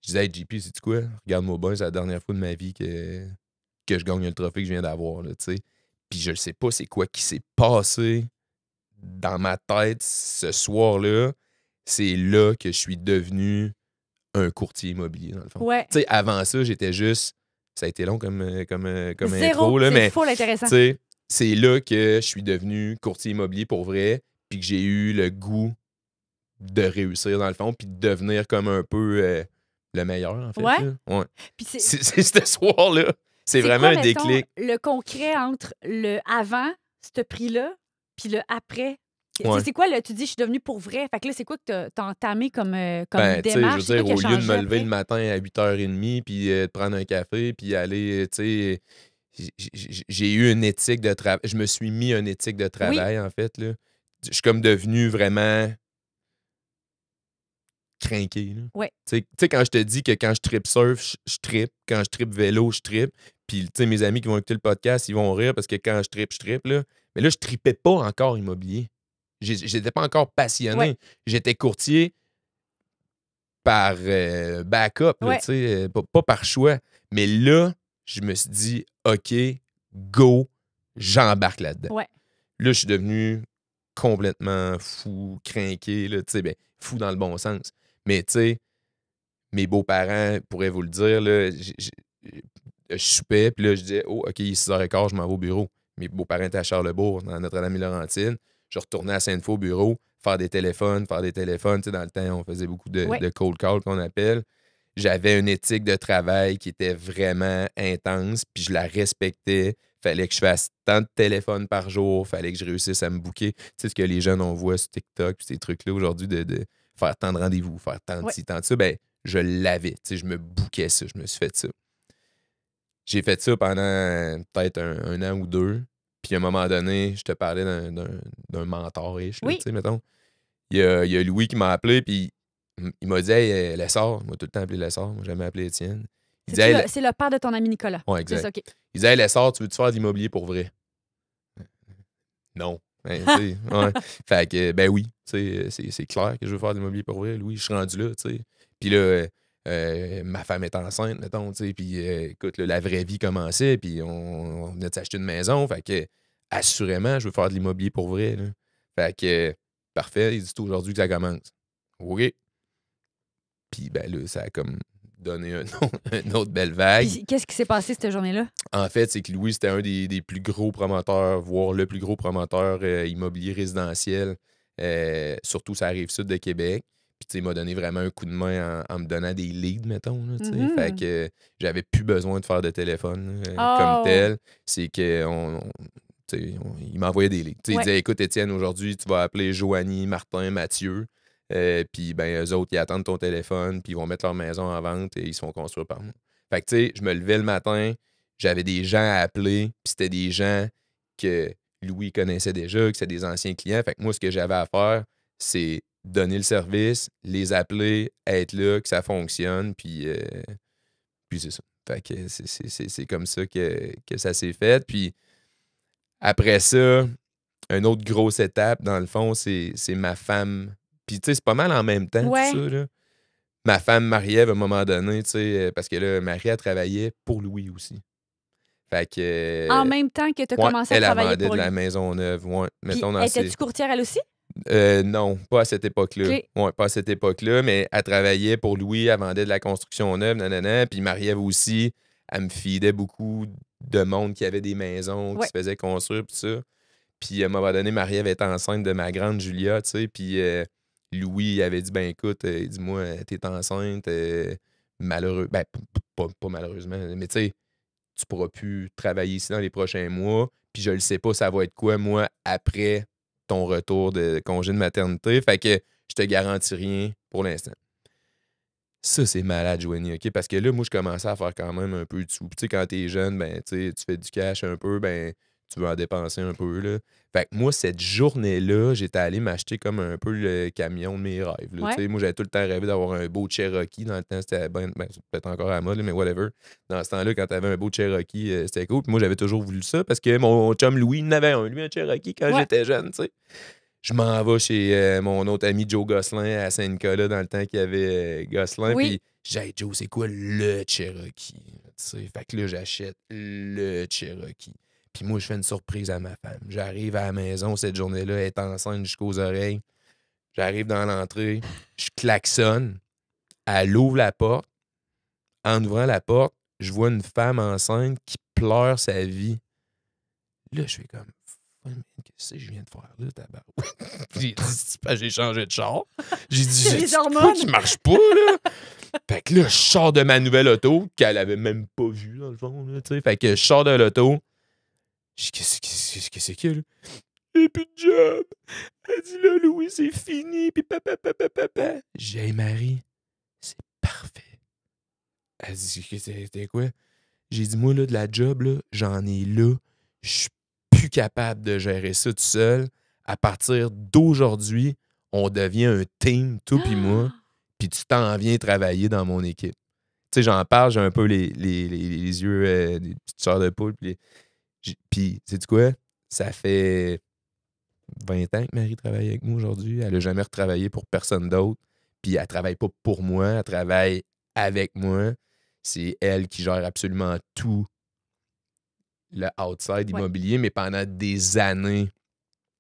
Je disais, hey, JP, sais-tu quoi? Regarde-moi bien, c'est la dernière fois de ma vie que je gagne le trophée que je viens d'avoir, là, tu sais. Puis je ne sais pas c'est quoi qui s'est passé dans ma tête ce soir-là. C'est là que je suis devenu un courtier immobilier, dans le fond. Ouais. Tu sais, avant ça, j'étais juste... Ça a été long comme Zéro, intro, là, c'est mais full intéressant. tu sais, c'est là que je suis devenu courtier immobilier pour vrai, puis que j'ai eu le goût de réussir, dans le fond, puis de devenir comme un peu le meilleur, en fait. Ouais. Là. Ouais. Puis C'est ce soir-là. C'est vraiment quoi, un mettons, déclic. le concret entre le avant, ce prix-là, puis le après. Ouais. C'est quoi, là, tu dis, je suis devenu pour vrai. Fait que là, c'est quoi que t'as entamé comme Ben, tu sais, démarche? je veux dire, C'est quoi au qui a lieu de changé me lever après? le matin à 8h30 puis de prendre un café puis aller, tu sais, j'ai eu une éthique de travail. Je me suis mis une éthique de travail, en fait, là. Je suis comme devenu vraiment crinqué, là. Ouais. Tu sais, quand je te dis que quand je tripe surf, je tripe. Quand je tripe vélo, je tripe. Puis, tu sais, mes amis qui vont écouter le podcast, ils vont rire parce que quand je tripe, là. Mais là, je tripais pas encore immobilier. J'étais pas encore passionné. Ouais. J'étais courtier par backup, là, Ouais. tu sais, pas par choix. Mais là, je me suis dit, OK, go, j'embarque là-dedans. Ouais. Là, je suis devenu complètement fou, crinqué, là, tu sais, ben, fou dans le bon sens. Mais, tu sais, mes beaux-parents pourraient vous le dire, là, je soupais, puis là, je disais, oh, OK, il est 6h15, je m'en vais au bureau. Mes beaux-parents étaient à Charlebourg, dans Notre-Dame-et-Laurentine. Je retournais à Sainte-Foy au bureau, faire des téléphones. Tu sais, dans le temps, on faisait beaucoup de cold call qu'on appelle. J'avais une éthique de travail qui était vraiment intense, puis je la respectais. Fallait que je fasse tant de téléphones par jour, fallait que je réussisse à me booker. Tu sais, ce que les jeunes, on voit sur TikTok, puis ces trucs-là aujourd'hui, de faire tant de rendez-vous, faire tant de ci, tant de ça, ben je l'avais. Tu sais, je me bookais ça, je me suis fait ça. J'ai fait ça pendant peut-être un an ou 2. Puis à un moment donné, je te parlais d'un mentor-ish, Oui. tu sais, mettons. Il y a Louis qui m'a appelé, puis Il m'a dit, hey, Lessard, moi, tout le temps appelé Lessard, moi, j'ai jamais appelé Étienne. Il dit, hey, C'est le père de ton ami Nicolas. ouais, C'est exact. ça, OK. Il disait, hey, Lessard, tu veux-tu faire de l'immobilier pour vrai? Non. Ben, tu sais, ouais. Fait que, ben oui, tu sais, c'est clair que je veux faire de l'immobilier pour vrai. Louis, je suis rendu là, tu sais. Puis là, ma femme est enceinte, mettons, tu sais. Puis écoute, là, la vraie vie commençait, puis on venait de s'acheter une maison. Fait que, assurément, je veux faire de l'immobilier pour vrai, là. Fait que, parfait, il dit tout aujourd'hui que ça commence. OK. Puis, ben là, ça a comme donné une autre belle vague. Puis qu'est-ce qui s'est passé cette journée-là? En fait, c'est que Louis, c'était un des plus gros promoteurs, voire le plus gros promoteur immobilier résidentiel, surtout sur la Rive-Sud de Québec. Puis, tu sais, il m'a donné vraiment un coup de main en me donnant des leads, mettons. Là, tu sais. Mhm. Fait que j'avais plus besoin de faire de téléphone Oh. comme tel. C'est que il m'envoyait des leads. Tu sais, Ouais. Il disait, écoute, Étienne, aujourd'hui, tu vas appeler Joanie, Martin, Mathieu. Puis, ben, eux autres, ils attendent ton téléphone, puis ils vont mettre leur maison en vente et ils se font construire par moi. Fait que, tu sais, je me levais le matin, j'avais des gens à appeler, puis c'était des gens que Louis connaissait déjà, que c'était des anciens clients. Fait que moi, ce que j'avais à faire, c'est donner le service, les appeler, être là, que ça fonctionne, puis c'est ça. Fait que c'est comme ça que ça s'est fait. Puis après ça, une autre grosse étape, dans le fond, c'est ma femme. Puis, tu sais, c'est pas mal en même temps, Ouais. tout ça, là. Ma femme, Marie-Ève, à un moment donné, tu sais, parce que là, Marie, elle travaillait pour Louis aussi. Fait que... En même temps que tu as ouais, commencé à elle travailler vendait pour de lui. la maison neuve, ouais. Puis, Mettons dans étais-tu courtière elle aussi? non, pas à cette époque-là. OK. Ouais, pas à cette époque-là, mais elle travaillait pour Louis, elle vendait de la construction neuve, nanana. Puis Marie-Ève aussi, elle me feedait beaucoup de monde qui avait des maisons, qui Ouais. se faisaient construire, puis ça. Puis à un moment donné, Marie-Ève était enceinte de ma grande Julia, tu sais, puis Louis il avait dit, ben écoute, dis-moi, t'es enceinte, malheureux, ben pas malheureusement, mais tu sais, tu pourras plus travailler ici dans les prochains mois, puis je le sais pas, ça va être quoi, moi, après ton retour de congé de maternité, fait que je te garantis rien pour l'instant. Ça, c'est malade, Joanie, OK? Parce que là, moi, je commençais à faire quand même un peu de sous. Puis, tu sais, quand t'es jeune, ben, tu sais, tu fais du cash un peu, ben, tu veux en dépenser un peu, là. Fait que moi, cette journée-là, j'étais allé m'acheter comme un peu le camion de mes rêves, là. Ouais. Tu sais, moi, j'avais tout le temps rêvé d'avoir un beau Cherokee. Dans le temps, c'était c'est peut-être encore à la mode, là, mais whatever. Dans ce temps-là, quand t'avais un beau Cherokee, c'était cool. Puis moi, j'avais toujours voulu ça parce que mon chum Louis, il en avait un, lui, un Cherokee quand Ouais. j'étais jeune, tu sais. Je m'en vais chez mon autre ami Joe Gosselin à Saint-Nicolas dans le temps qu'il y avait Gosselin. Oui. Puis j'ai dit, hey, Joe, c'est quoi le Cherokee? Tu sais, fait que là, j'achète le Cherokee. Puis moi, je fais une surprise à ma femme. J'arrive à la maison cette journée-là, elle est enceinte jusqu'aux oreilles. J'arrive dans l'entrée, je klaxonne. Elle ouvre la porte. En ouvrant la porte, je vois une femme enceinte qui pleure sa vie. Là, je fais comme, ouais, mais qu'est-ce que je viens de faire là, tabarouette? J'ai dit, j'ai changé de char. J'ai dit, Les j'ai hormones. quoi qui marche pas, là? Fait que là, je sors de ma nouvelle auto, qu'elle avait même pas vue, dans le fond, là, tu sais. Fait que je sors de l'auto. Je dis, qu'est-ce qu'il y a, là? J'ai plus de job. Elle dit, là, Louis, c'est fini, puis papa. J'ai dit, hey, Marie, c'est parfait. Elle dit, c'était quoi? J'ai dit, moi, là, de la job, là, j'en ai là. Je suis plus capable de gérer ça tout seul. À partir d'aujourd'hui, on devient un team, toi puis moi, puis tu t'en viens travailler dans mon équipe. Tu sais, j'en parle, j'ai un peu les yeux, des petites chair de poule. Puis, sais-tu quoi? Ça fait 20 ans que Marie travaille avec moi aujourd'hui. Elle n'a jamais retravaillé pour personne d'autre. Puis, elle travaille pas pour moi, elle travaille avec moi. C'est elle qui gère absolument tout le outside immobilier, mais pendant des années,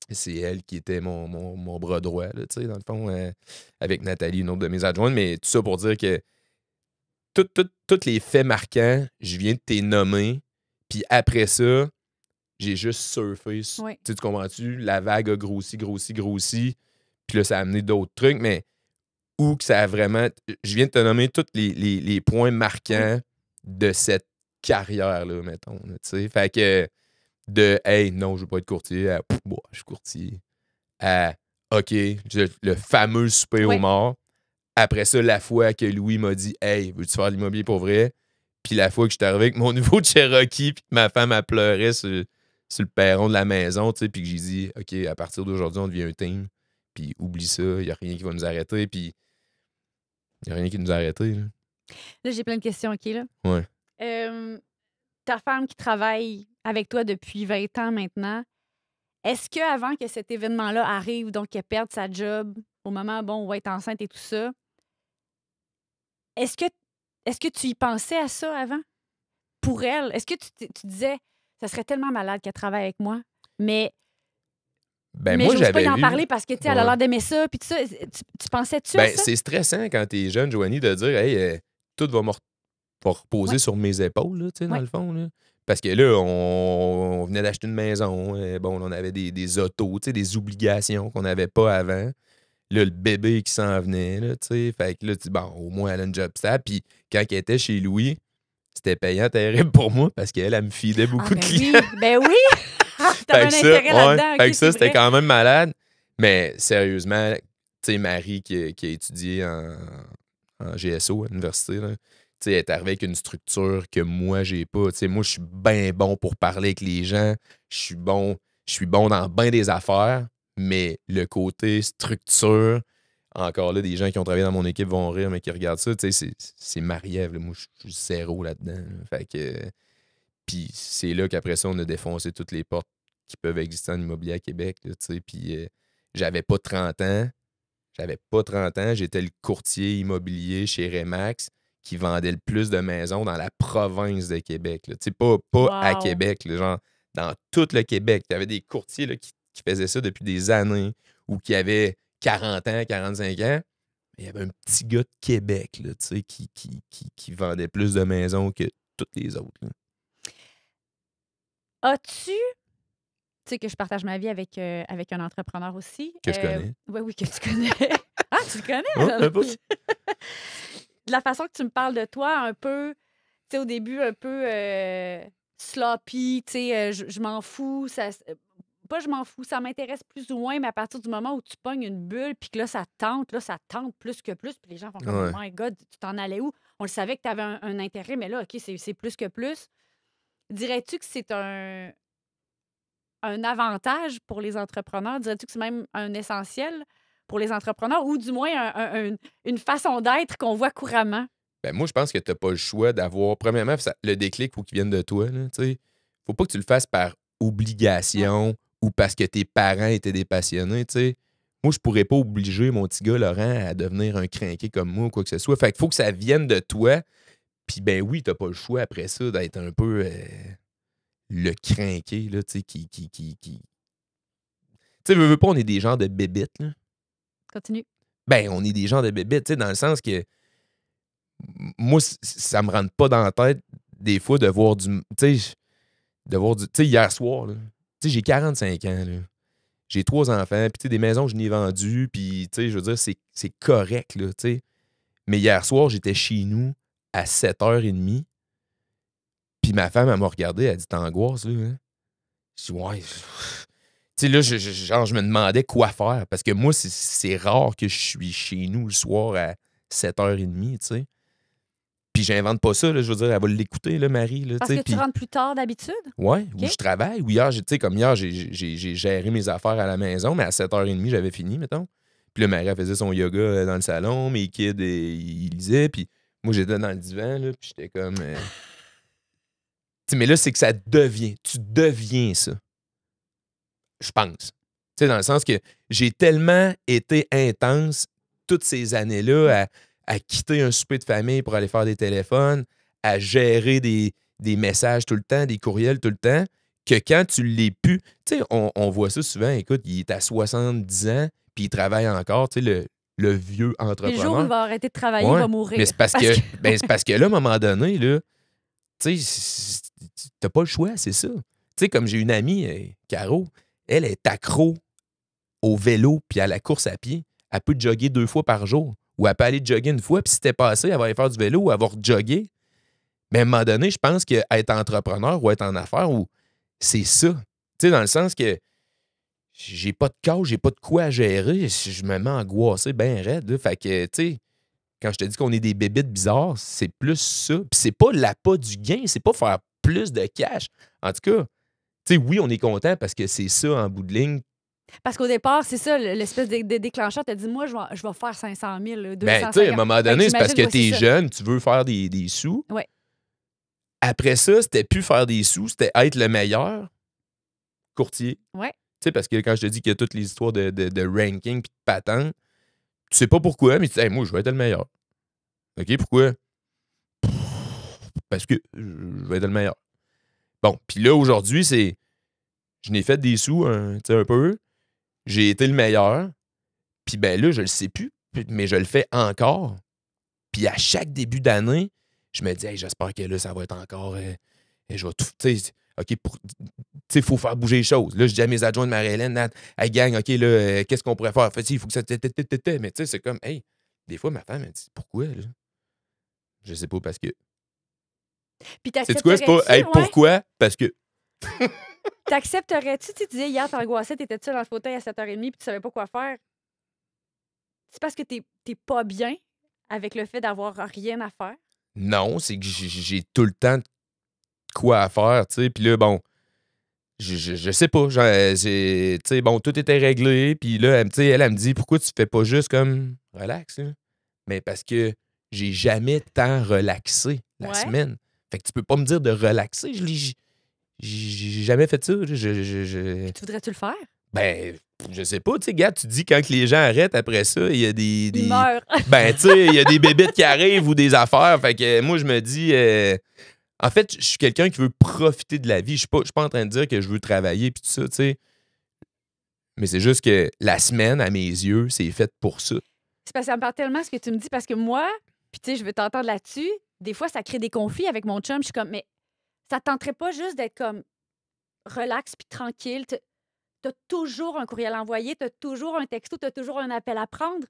c'est elle qui était mon bras droit, là, tu sais, dans le fond, avec Nathalie, une autre de mes adjointes. Mais tout ça pour dire que tous les faits marquants, je viens de t'es nommer, puis après ça, j'ai juste surfé. Oui. Tu comprends-tu? La vague a grossi, puis là, ça a amené d'autres trucs, mais où que ça a vraiment... Je viens de te nommer tous les points marquants de cette carrière-là, mettons. Tu sais, fait que de « Hey, non, je veux pas être courtier » à « Bon, je suis courtier » à « OK, le fameux souper aux morts. Après ça, la fois que Louis m'a dit « Hey, veux-tu faire de l'immobilier pour vrai? » Puis la fois que j'étais arrivé avec mon nouveau Cherokee puis que ma femme a pleuré sur le perron de la maison, tu sais, puis que j'ai dit « OK, à partir d'aujourd'hui, on devient un team. Puis oublie ça, il n'y a rien qui va nous arrêter. » Puis Il n'y a rien qui nous a arrêtés. Là. Là, j'ai plein de questions, OK, là? Ouais. Ta femme qui travaille avec toi depuis 20 ans maintenant, est-ce qu'avant que cet événement-là arrive, donc qu'elle perde sa job, au moment, bon, où elle va être enceinte et tout ça, est-ce que tu y pensais à ça avant? Pour elle? Est-ce que tu disais, ça serait tellement malade qu'elle travaille avec moi, mais Ben, mais moi, j'ose pas j'avais y en lu... parler parce que, tu sais, elle a Ouais. l'air d'aimer ça, puis tout ça. Tu pensais-tu à Ben, ça? c'est stressant quand t'es jeune, Joanie, de dire, hey, tout va me reposer Ouais. sur mes épaules, là, tu sais, dans Ouais. le fond. Là. Parce que là, on venait d'acheter une maison. Bon, on avait des autos, tu sais, des obligations qu'on n'avait pas avant. Là, le bébé qui s'en venait, là, tu sais. Fait que là, tu dis, bon, au moins, elle a une job stable. Puis quand elle était chez Louis, c'était payant terrible pour moi parce qu'elle, elle me fidait beaucoup de clients. Oui, ben oui! T'avais un Fait que intérêt ça, là-dedans. fait OK, que ça, c'est c'était vrai. quand même malade. Mais sérieusement, tu sais, Marie qui a étudié en GSO à l'université, là, tu sais, elle est arrivée avec une structure que moi, j'ai pas. Tu sais, moi, je suis bien bon pour parler avec les gens. Je suis bon dans bien des affaires, mais le côté structure, encore là, des gens qui ont travaillé dans mon équipe vont rire, mais qui regardent ça, tu sais, c'est Marie-Ève. Là. Moi, je suis zéro là-dedans. Là. Fait que... Puis c'est là qu'après ça, on a défoncé toutes les portes qui peuvent exister en immobilier à Québec. Là, puis j'avais pas 30 ans. J'étais le courtier immobilier chez Remax qui vendait le plus de maisons dans la province de Québec. Là. Pas à Wow. Québec, là, genre dans tout le Québec. Il y avait des courtiers là, qui faisaient ça depuis des années ou qui avaient 40 ans, 45 ans. Il y avait un petit gars de Québec là, qui vendait plus de maisons que toutes les autres. Là. As-tu... Tu sais que je partage ma vie avec un entrepreneur aussi. Que je connais. Oui, que tu connais. Ah, tu le connais? Oh, alors? pas. De la façon que tu me parles de toi, un peu, tu sais, au début, un peu sloppy, tu sais, je m'en fous. Pas je m'en fous, ça m'intéresse plus ou moins, mais à partir du moment où tu pognes une bulle, puis que là, ça tente plus que plus, puis les gens font comme, Ouais. oh my God, tu t'en allais où? On le savait que tu avais un intérêt, mais là, OK, c'est plus que plus. Dirais-tu que c'est un avantage pour les entrepreneurs? Dirais-tu que c'est même un essentiel pour les entrepreneurs ou du moins une façon d'être qu'on voit couramment? Ben, moi, je pense que tu n'as pas le choix d'avoir. Premièrement, le déclic, il faut qu'il vienne de toi. Il ne faut pas que tu le fasses par obligation ou parce que tes parents étaient des passionnés. T'sais. Moi, je pourrais pas obliger mon petit gars Laurent à devenir un crinqué comme moi ou quoi que ce soit. Fait qu'il faut que ça vienne de toi. Puis, ben oui, tu n'as pas le choix après ça d'être un peu le crinqué là, qui. Tu sais, veux pas, on est des genres de bébites. Là. Continue. Ben, on est des genres de bébites, dans le sens que moi, ça me rentre pas dans la tête des fois de voir du. Tu sais, hier soir, là, j'ai 45 ans, là. J'ai 3 enfants, puis des maisons que je n'ai vendues, puis je veux dire, c'est correct, là, tu sais. Mais hier soir, j'étais chez nous à 7h30, puis ma femme, elle m'a regardé, elle a dit, t'angoisses, là, hein? Je dis, ouais. Tu sais, là, je me demandais quoi faire, parce que moi, c'est rare que je suis chez nous le soir à 7h30, tu sais. Puis j'invente pas ça, là, je veux dire, elle va l'écouter, là, Marie. Là, Parce que tu rentres plus tard d'habitude? Oui, OK. où je travaille. Ou hier, comme hier, j'ai géré mes affaires à la maison, mais à 7h30, j'avais fini, mettons. Puis là, Marie, elle faisait son yoga dans le salon, mes kids, ils lisaient, puis moi, j'étais dans le divan, là, puis j'étais comme... mais là, c'est que ça devient, tu deviens ça. Je pense. Tu sais, dans le sens que j'ai tellement été intense toutes ces années-là à quitter un souper de famille pour aller faire des téléphones, à gérer des messages tout le temps, des courriels tout le temps, que quand tu l'es plus, tu sais, on voit ça souvent, écoute, il est à 70 ans, puis il travaille encore, tu sais, le vieux Puis entrepreneur. le jour où il va arrêter de travailler, Ouais, il va mourir. Mais c'est parce que là, à un moment donné, là, tu sais, t'as pas le choix, c'est ça. Tu sais, comme j'ai une amie, Caro, elle est accro au vélo puis à la course à pied. Elle peut jogger 2 fois par jour. Ou elle peut aller jogger une fois, puis si t'es passé, elle va aller faire du vélo ou elle va jogger. Mais à un moment donné, je pense qu'être entrepreneur ou être en affaires, c'est ça. Tu sais, dans le sens que j'ai pas de cas, j'ai pas de quoi à gérer, je me mets angoissé bien raide. Là. Fait que, tu sais, quand je te dis qu'on est des bébites bizarres, c'est plus ça. Puis c'est pas l'appât du gain, c'est pas faire plus de cash. En tout cas, tu sais, oui, on est content parce que c'est ça, en bout de ligne, Parce qu'au départ, c'est ça, l'espèce de déclencheur. Tu as dit, moi, je vais faire 500 000, 250 Ben, tu sais, à un moment donné, c'est parce que j'imagine, t'es c'est ça. jeune, tu veux faire des sous. Ouais. Après ça, c'était plus faire des sous, c'était être le meilleur courtier. Ouais. Tu sais, parce que quand je te dis qu'il y a toutes les histoires de ranking puis de patente, tu sais pas pourquoi, mais tu dis, hey, moi, je vais être le meilleur. OK, pourquoi? Parce que je vais être le meilleur. Bon, puis là, aujourd'hui, je n'ai fait des sous tu sais, un peu. J'ai été le meilleur. Puis ben là, je le sais plus, mais je le fais encore. Puis à chaque début d'année, je me dis, hey, j'espère que là, ça va être encore. Je vais tout. Tu sais, OK, tu sais, il faut faire bouger les choses. Là, je dis à mes adjoints de Marie-Hélène, Nat, hey, gang, OK, là, qu'est-ce qu'on pourrait faire? Fait, il faut que ça. Mais tu sais, c'est comme, hey, des fois, ma femme, elle dit, pourquoi, là? Je sais pas, parce que. Puis C'est quoi? C'est pas, hey, pourquoi? Parce que. T'accepterais-tu? Tu disais hier, t'angoissais, t'étais seule dans le fauteuil à 7h30 puis tu savais pas quoi faire. C'est parce que t'es pas bien avec le fait d'avoir rien à faire? Non, c'est que j'ai tout le temps de quoi à faire, tu sais. Puis là, bon, je sais pas. Tu sais, bon, tout était réglé. Puis là, tu sais, elle me dit, pourquoi tu fais pas juste comme relax, là? Mais parce que j'ai jamais tant relaxé la semaine. Fait que tu peux pas me dire de relaxer. J'ai jamais fait ça. Tu voudrais-tu le faire? Ben, je sais pas, tu sais, gars, tu dis quand que les gens arrêtent après ça, il y a des. Ils meurent. Ben, tu sais, il y a des bébites qui arrivent ou des affaires. Fait que moi, je me dis. En fait, je suis quelqu'un qui veut profiter de la vie. Je suis pas en train de dire que je veux travailler puis tout ça, tu sais. Mais c'est juste que la semaine, à mes yeux, c'est fait pour ça. C'est parce que ça me parle tellement ce que tu me dis, parce que moi, puis tu sais, je veux t'entendre là-dessus, des fois, ça crée des conflits avec mon chum. Je suis comme, mais ça te tenterait pas juste d'être comme relax puis tranquille? T'as toujours un courriel à envoyer, t'as toujours un texto, t'as toujours un appel à prendre.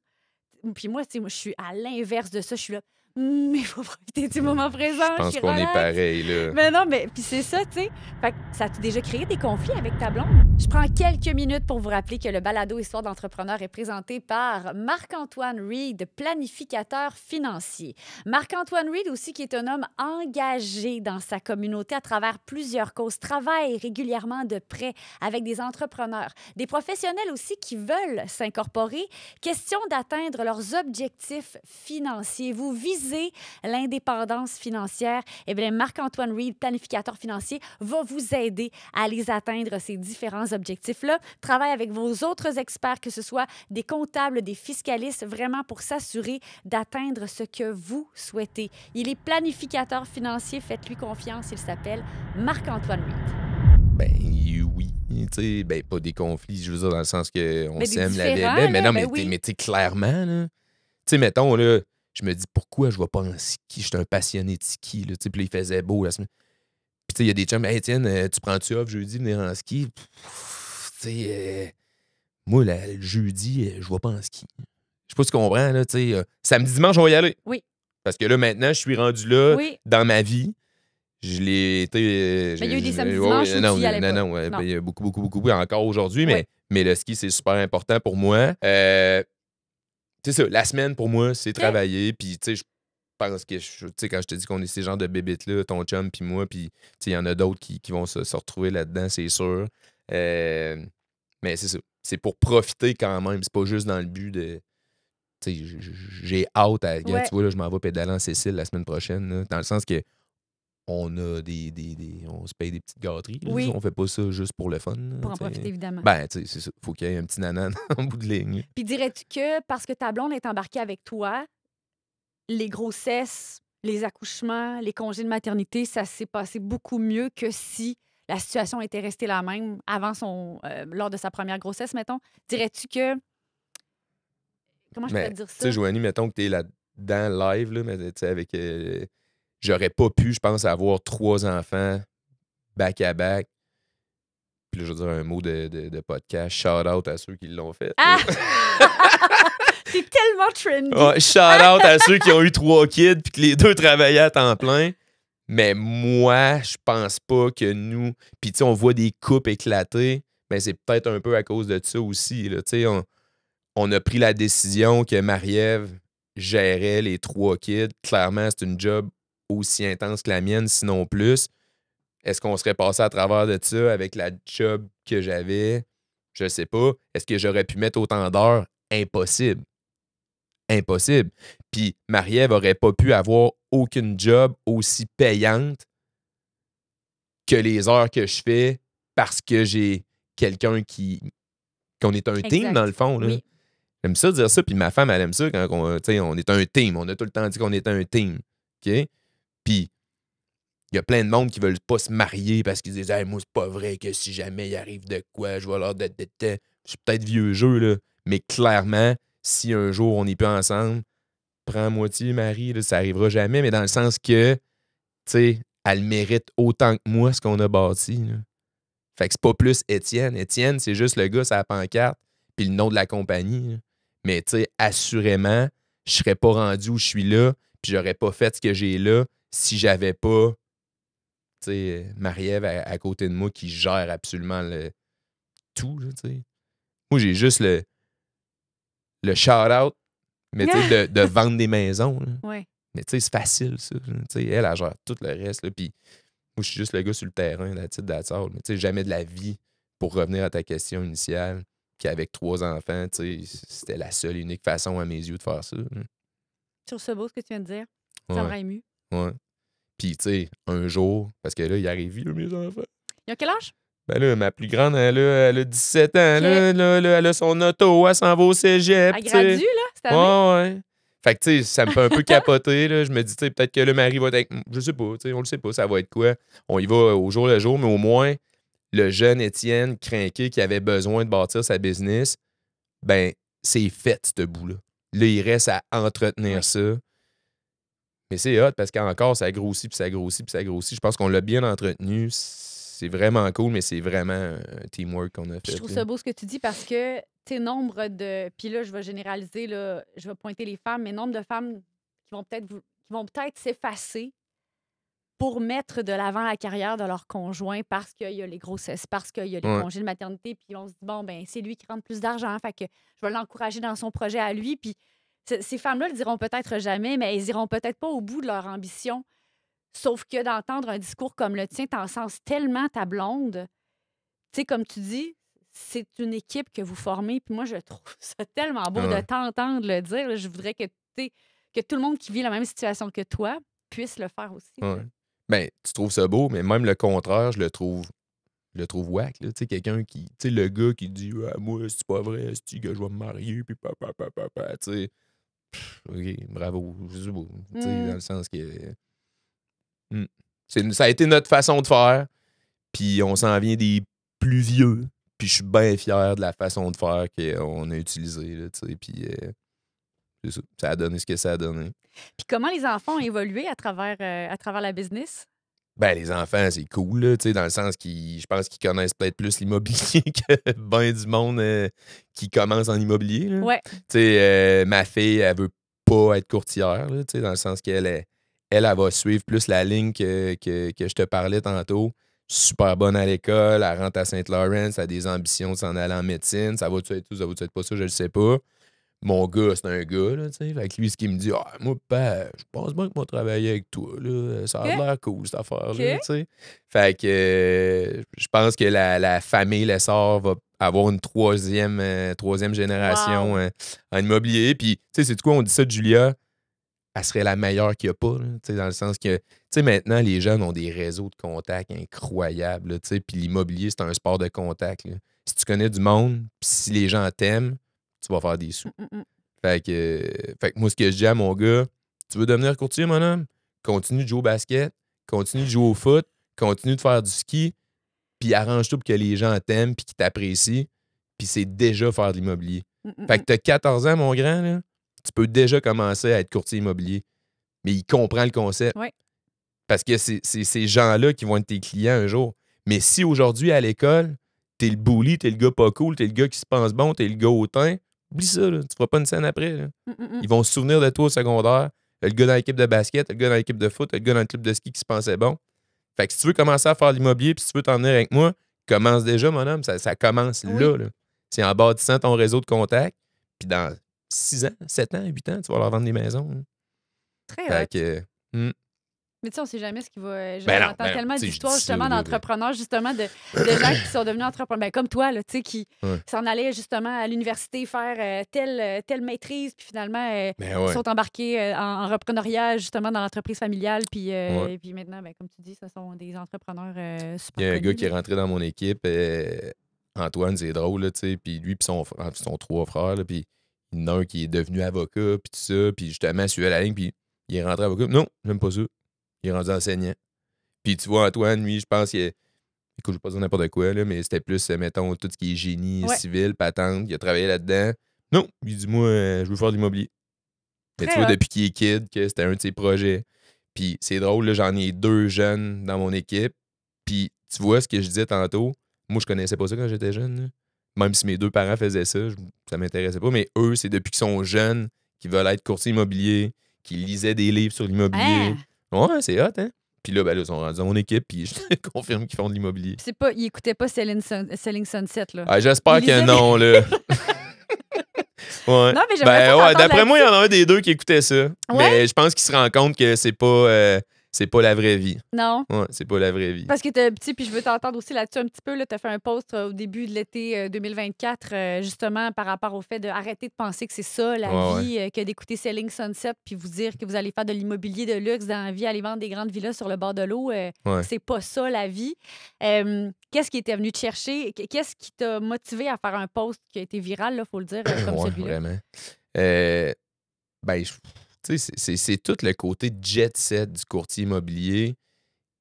Puis moi, tu sais, moi, je suis à l'inverse de ça. Je suis là, mais il faut profiter du moment présent. Je pense qu'on est pareil, là. Mais non, mais puis c'est ça, tu sais. Fait que ça a-tu déjà créé des conflits avec ta blonde? Je prends quelques minutes pour vous rappeler que le balado Histoire d'entrepreneur est présenté par Marc-Antoine Reed, planificateur financier. Marc-Antoine Reed aussi, qui est un homme engagé dans sa communauté à travers plusieurs causes, travaille régulièrement de près avec des entrepreneurs, des professionnels aussi qui veulent s'incorporer. Question d'atteindre leurs objectifs financiers. Vous visez l'indépendance financière, eh bien, Marc-Antoine Reed, planificateur financier, va vous aider à les atteindre, ces différents objectifs-là. Travaille avec vos autres experts, que ce soit des comptables, des fiscalistes, vraiment pour s'assurer d'atteindre ce que vous souhaitez. Il est planificateur financier. Faites-lui confiance. Il s'appelle Marc-Antoine Reed. Ben oui. Tu sais, ben pas des conflits, je veux dire, dans le sens qu'on s'aime la différents, bébé. Mais non, là, mais, ben oui. mais tu sais, clairement, là. Tu sais, mettons, là, je me dis, pourquoi je vais pas en ski? Je suis un passionné de ski, là. Tu sais, puis là, il faisait beau la semaine. Puis, tu sais, il y a des chums, hey, Étienne, tu prends-tu off jeudi, venir en ski? Tu sais, moi, le jeudi, je vais pas en ski. Je sais pas si tu comprends, là. Tu sais, samedi, dimanche, on va y aller. Oui. Parce que là, maintenant, je suis rendu là Oui. dans ma vie. Je l'ai été. Mais il y a eu des samedis dimanches où tu y allais pas. Non, Non. il y a beaucoup, encore aujourd'hui, Oui. mais le ski, c'est super important pour moi. C'est ça, la semaine, pour moi, c'est travailler. Puis, tu sais, je pense que, tu sais, quand je te dis qu'on est ces genres de bébites-là, ton chum, puis moi, puis, tu sais, il y en a d'autres qui vont se retrouver là-dedans, c'est sûr. Mais c'est ça. C'est pour profiter quand même. C'est pas juste dans le but de. Tu sais, j'ai hâte à. Tu vois, là, je m'en vais pédaler en Cécile la semaine prochaine, là, dans le sens que on a on se paye des petites gâteries. Là, Oui. On fait pas ça juste pour le fun. Là, Pour en profiter, évidemment. Ben, tu sais, c'est ça. Faut qu'il y ait un petit nanan en bout de ligne. Puis dirais-tu que parce que ta blonde est embarquée avec toi, les grossesses, les accouchements, les congés de maternité, ça s'est passé beaucoup mieux que si la situation était restée la même avant lors de sa première grossesse, mettons? Dirais-tu que... Comment je pourrais te dire Tu ça? sais, Joanie, mettons que t'es là-dedans live, là, mais tu sais, avec... j'aurais pas pu, je pense, avoir 3 enfants back-à-back. Puis là, je veux dire un mot de podcast. Shout-out à ceux qui l'ont fait. Ah! T'es tellement trendy! Ouais, shout-out à ceux qui ont eu 3 kids puis que les 2 travaillaient à temps plein. Mais moi, je pense pas que nous... Puis tu sais, on voit des couples éclater. Mais c'est peut-être un peu à cause de ça aussi. Tu sais, on a pris la décision que Marie-Ève gérait les 3 kids. Clairement, c'est une job aussi intense que la mienne, sinon plus. Est-ce qu'on serait passé à travers de ça avec la job que j'avais? Je sais pas. Est-ce que j'aurais pu mettre autant d'heures? Impossible. Impossible. Puis Marie-Ève n'aurait pas pu avoir aucune job aussi payante que les heures que je fais parce que j'ai quelqu'un qu'on est un team, Exact. dans le fond. Là. Oui. J'aime ça dire ça, puis ma femme, elle aime ça quand on est un team. On a tout le temps dit qu'on était un team. OK? Puis, il y a plein de monde qui veulent pas se marier parce qu'ils disent hey, moi, c'est pas vrai que si jamais il arrive de quoi, je vais leur de. Je suis peut-être vieux jeu, là, mais clairement, si un jour on n'est plus ensemble, prends moitié, Marie, là, ça arrivera jamais, mais dans le sens que, tu sais, elle mérite autant que moi ce qu'on a bâti. Là. Fait que c'est pas plus Étienne. Étienne, c'est juste le gars, c'est la pancarte, puis le nom de la compagnie. Là. Mais, tu sais, assurément, je serais pas rendu où je suis là, puis j'aurais pas fait ce que j'ai là si j'avais pas, tu sais, Marie-Ève à côté de moi qui gère absolument tout, là, tu sais. Moi, j'ai juste le shout-out, mais tu sais, de vendre des maisons. Là. Ouais. Mais tu sais, c'est facile, ça. Tu sais, elle gère tout le reste, là, puis moi, je suis juste le gars sur le terrain, la petite d'attard. Mais tu sais, jamais de la vie, pour revenir à ta question initiale, qu'avec 3 enfants, tu sais, c'était la seule et unique façon, à mes yeux, de faire ça. Là. Sur ce beau, ce que tu viens de dire, ça Ouais. m'aurait ému. Ouais. Puis, tu sais, un jour, parce que là, il arrive vieux, mes enfants. Il y a quel âge? Ben là, ma plus grande, elle a 17 ans. Là, elle a son auto, elle s'en va au cégep. Elle tu sais. gradue, là, cette année? Ouais. Fait que, tu sais, ça me fait un peu capoter. Là. Je me dis, tu sais, peut-être que le mari va être avec. Je sais pas, tu sais, on le sait pas, ça va être quoi. On y va au jour le jour, mais au moins, le jeune Étienne crinqué qui avait besoin de bâtir sa business, ben, c'est fait, ce bout-là. Là, il reste à entretenir ça. Mais c'est hot parce qu'encore, ça grossit, puis ça grossit, puis ça grossit. Je pense qu'on l'a bien entretenu. C'est vraiment cool, mais c'est vraiment un teamwork qu'on a fait. Puis je trouve ça beau ce que tu dis parce que, tu sais, nombre de. Puis là, je vais généraliser, là, je vais pointer les femmes, mais nombre de femmes qui vont peut-être s'effacer pour mettre de l'avant la carrière de leur conjoint parce qu'il y a les grossesses, parce qu'il y a les congés de maternité, puis on se dit, bon, ben c'est lui qui rentre plus d'argent, fait que je vais l'encourager dans son projet à lui. Puis ces femmes-là le diront peut-être jamais, mais elles iront peut-être pas au bout de leur ambition. Sauf que d'entendre un discours comme le tien t'encense tellement ta blonde. Tu sais, comme tu dis, c'est une équipe que vous formez. Puis moi, je trouve ça tellement beau de t'entendre le dire. Là. Je voudrais que tout le monde qui vit la même situation que toi puisse le faire aussi. Ouais. Ben, tu trouves ça beau, mais même le contraire, je le trouve whack. Tu sais, quelqu'un qui. Tu sais, le gars qui dit ah, moi, c'est pas vrai, c'est que je vais me marier, puis papa, tu sais. OK, bravo. Je sais pas. Tu sais, dans le sens que. Ça a été notre façon de faire, puis on s'en vient des plus vieux, puis je suis bien fier de la façon de faire qu'on a utilisée, là, tu sais, puis c'est ça. Ça a donné ce que ça a donné. Puis comment les enfants ont évolué à travers la business? Ben, les enfants, c'est cool, là, tu sais, dans le sens je pense qu'ils connaissent peut-être plus l'immobilier que ben du monde qui commence en immobilier, là. Ouais. Tu sais, ma fille, elle veut pas être courtière, là, tu sais, dans le sens qu'elle va suivre plus la ligne que je te parlais tantôt. Super bonne à l'école, elle rentre à Saint-Laurent, elle a des ambitions de s'en aller en médecine. Ça va-tu être tout, ça va-tu être pas ça, je le sais pas. Mon gars, c'est un gars, là, tu sais. Fait que lui, ce qu'il me dit, ah, moi, je pense bien que moi, travailler avec toi, là, ça a l'air cool, cette affaire-là, tu sais. Fait que je pense que la famille, l'essor, va avoir une troisième génération en immobilier. Puis, tu sais, c'est quoi, on dit ça de Julia? Elle serait la meilleure qu'il n'y a pas, là, dans le sens que, tu sais, maintenant, les jeunes ont des réseaux de contacts incroyables, tu sais, puis l'immobilier, c'est un sport de contact, là. Si tu connais du monde, puis si les gens t'aiment, tu vas faire des sous. Fait que moi, ce que je dis à mon gars, tu veux devenir courtier, mon homme? Continue de jouer au basket, continue de jouer au foot, continue de faire du ski, puis arrange-toi pour que les gens t'aiment puis qu'ils t'apprécient, puis c'est déjà faire de l'immobilier. Fait que t'as 14 ans, mon grand, là, tu peux déjà commencer à être courtier immobilier. Mais il comprend le concept. Ouais. Parce que c'est ces gens-là qui vont être tes clients un jour. Mais si aujourd'hui, à l'école, t'es le bully, t'es le gars pas cool, t'es le gars qui se pense bon, t'es le gars hautain, oublie ça, là, tu feras pas une scène après. Là. Ils vont se souvenir de toi au secondaire. Le gars dans l'équipe de basket, le gars dans l'équipe de foot, le gars dans le club de ski qui se pensait bon. Fait que si tu veux commencer à faire l'immobilier puis si tu veux t'en venir avec moi, commence déjà, mon homme. Ça commence là. C'est en bâtissant ton réseau de contacts. Puis dans 6 ans, 7 ans, 8 ans, tu vas leur vendre des maisons. Hein. Très fait hot. que, Mais tu sais, on sait jamais ce qui va. Ben non, J'entends ben non, tellement tu sais, je d'histoires, dis ça, justement, là, d'entrepreneurs, justement, de gens qui sont devenus entrepreneurs. Ben, comme toi, là, tu sais, qui Ouais. s'en allaient, justement, à l'université faire telle maîtrise, puis finalement, Ben ils ouais. sont embarqués en reprenariat, justement, dans l'entreprise familiale. Puis, Ouais. puis maintenant, ben, comme tu dis, ce sont des entrepreneurs Il super y a un connus, gars qui est là. rentré dans mon équipe, Antoine, c'est drôle, là, tu sais, puis lui puis son 3 frères, là, puis il y en a un qui est devenu avocat, puis tout ça, puis justement, suivait la ligne, puis il est rentré avocat. Non, j'aime pas ça. Il est rendu enseignant. Puis tu vois, Antoine, lui, je pense qu'il est... Écoute, je vais pas dire n'importe quoi, là, mais c'était plus, mettons, tout ce qui est génie Ouais. civil, patente, il a travaillé là-dedans. Non, il dit, moi, je veux faire de l'immobilier. Mais tu Très vois, hot. depuis qu'il est kid, que c'était un de ses projets. Puis c'est drôle, là, j'en ai 2 jeunes dans mon équipe. Puis tu vois ce que je disais tantôt, moi, je connaissais pas ça quand j'étais jeune, là. Même si mes 2 parents faisaient ça, ça m'intéressait pas. Mais eux, c'est depuis qu'ils sont jeunes qu'ils veulent être courtiers immobiliers, qu'ils lisaient des livres sur l'immobilier. Hein? Ouais, c'est hot, hein? Puis là, ben là, ils sont rendus dans mon équipe, puis je te confirme qu'ils font de l'immobilier. Puis c'est pas, ils écoutaient pas Selling Sunset, là. Ah, j'espère Ils que lisaient non, là. Ouais. Non, mais j'aimerais ça Ben ouais, t'entendre d'après moi, il y là-dessus. en a un des 2 qui écoutait ça. Mais je pense qu'il se rend compte que c'est pas la vraie vie. Non. Ouais, c'est pas la vraie vie. Parce que t'as, tu sais, puis je veux t'entendre aussi là-dessus un petit peu. Tu as fait un post au début de l'été 2024, justement, par rapport au fait d'arrêter de penser que c'est ça, la Ouais, vie, que d'écouter Selling Sunset, puis vous dire que vous allez faire de l'immobilier de luxe dans la vie, aller vendre des grandes villas sur le bord de l'eau. Ouais. C'est pas ça, la vie. Qu'est-ce qui était venu te chercher? Qu'est-ce qui t'a motivé à faire un post qui a été viral, il faut le dire, comme Ouais, celui-là? vraiment. Ben, tu sais, c'est tout le côté jet set du courtier immobilier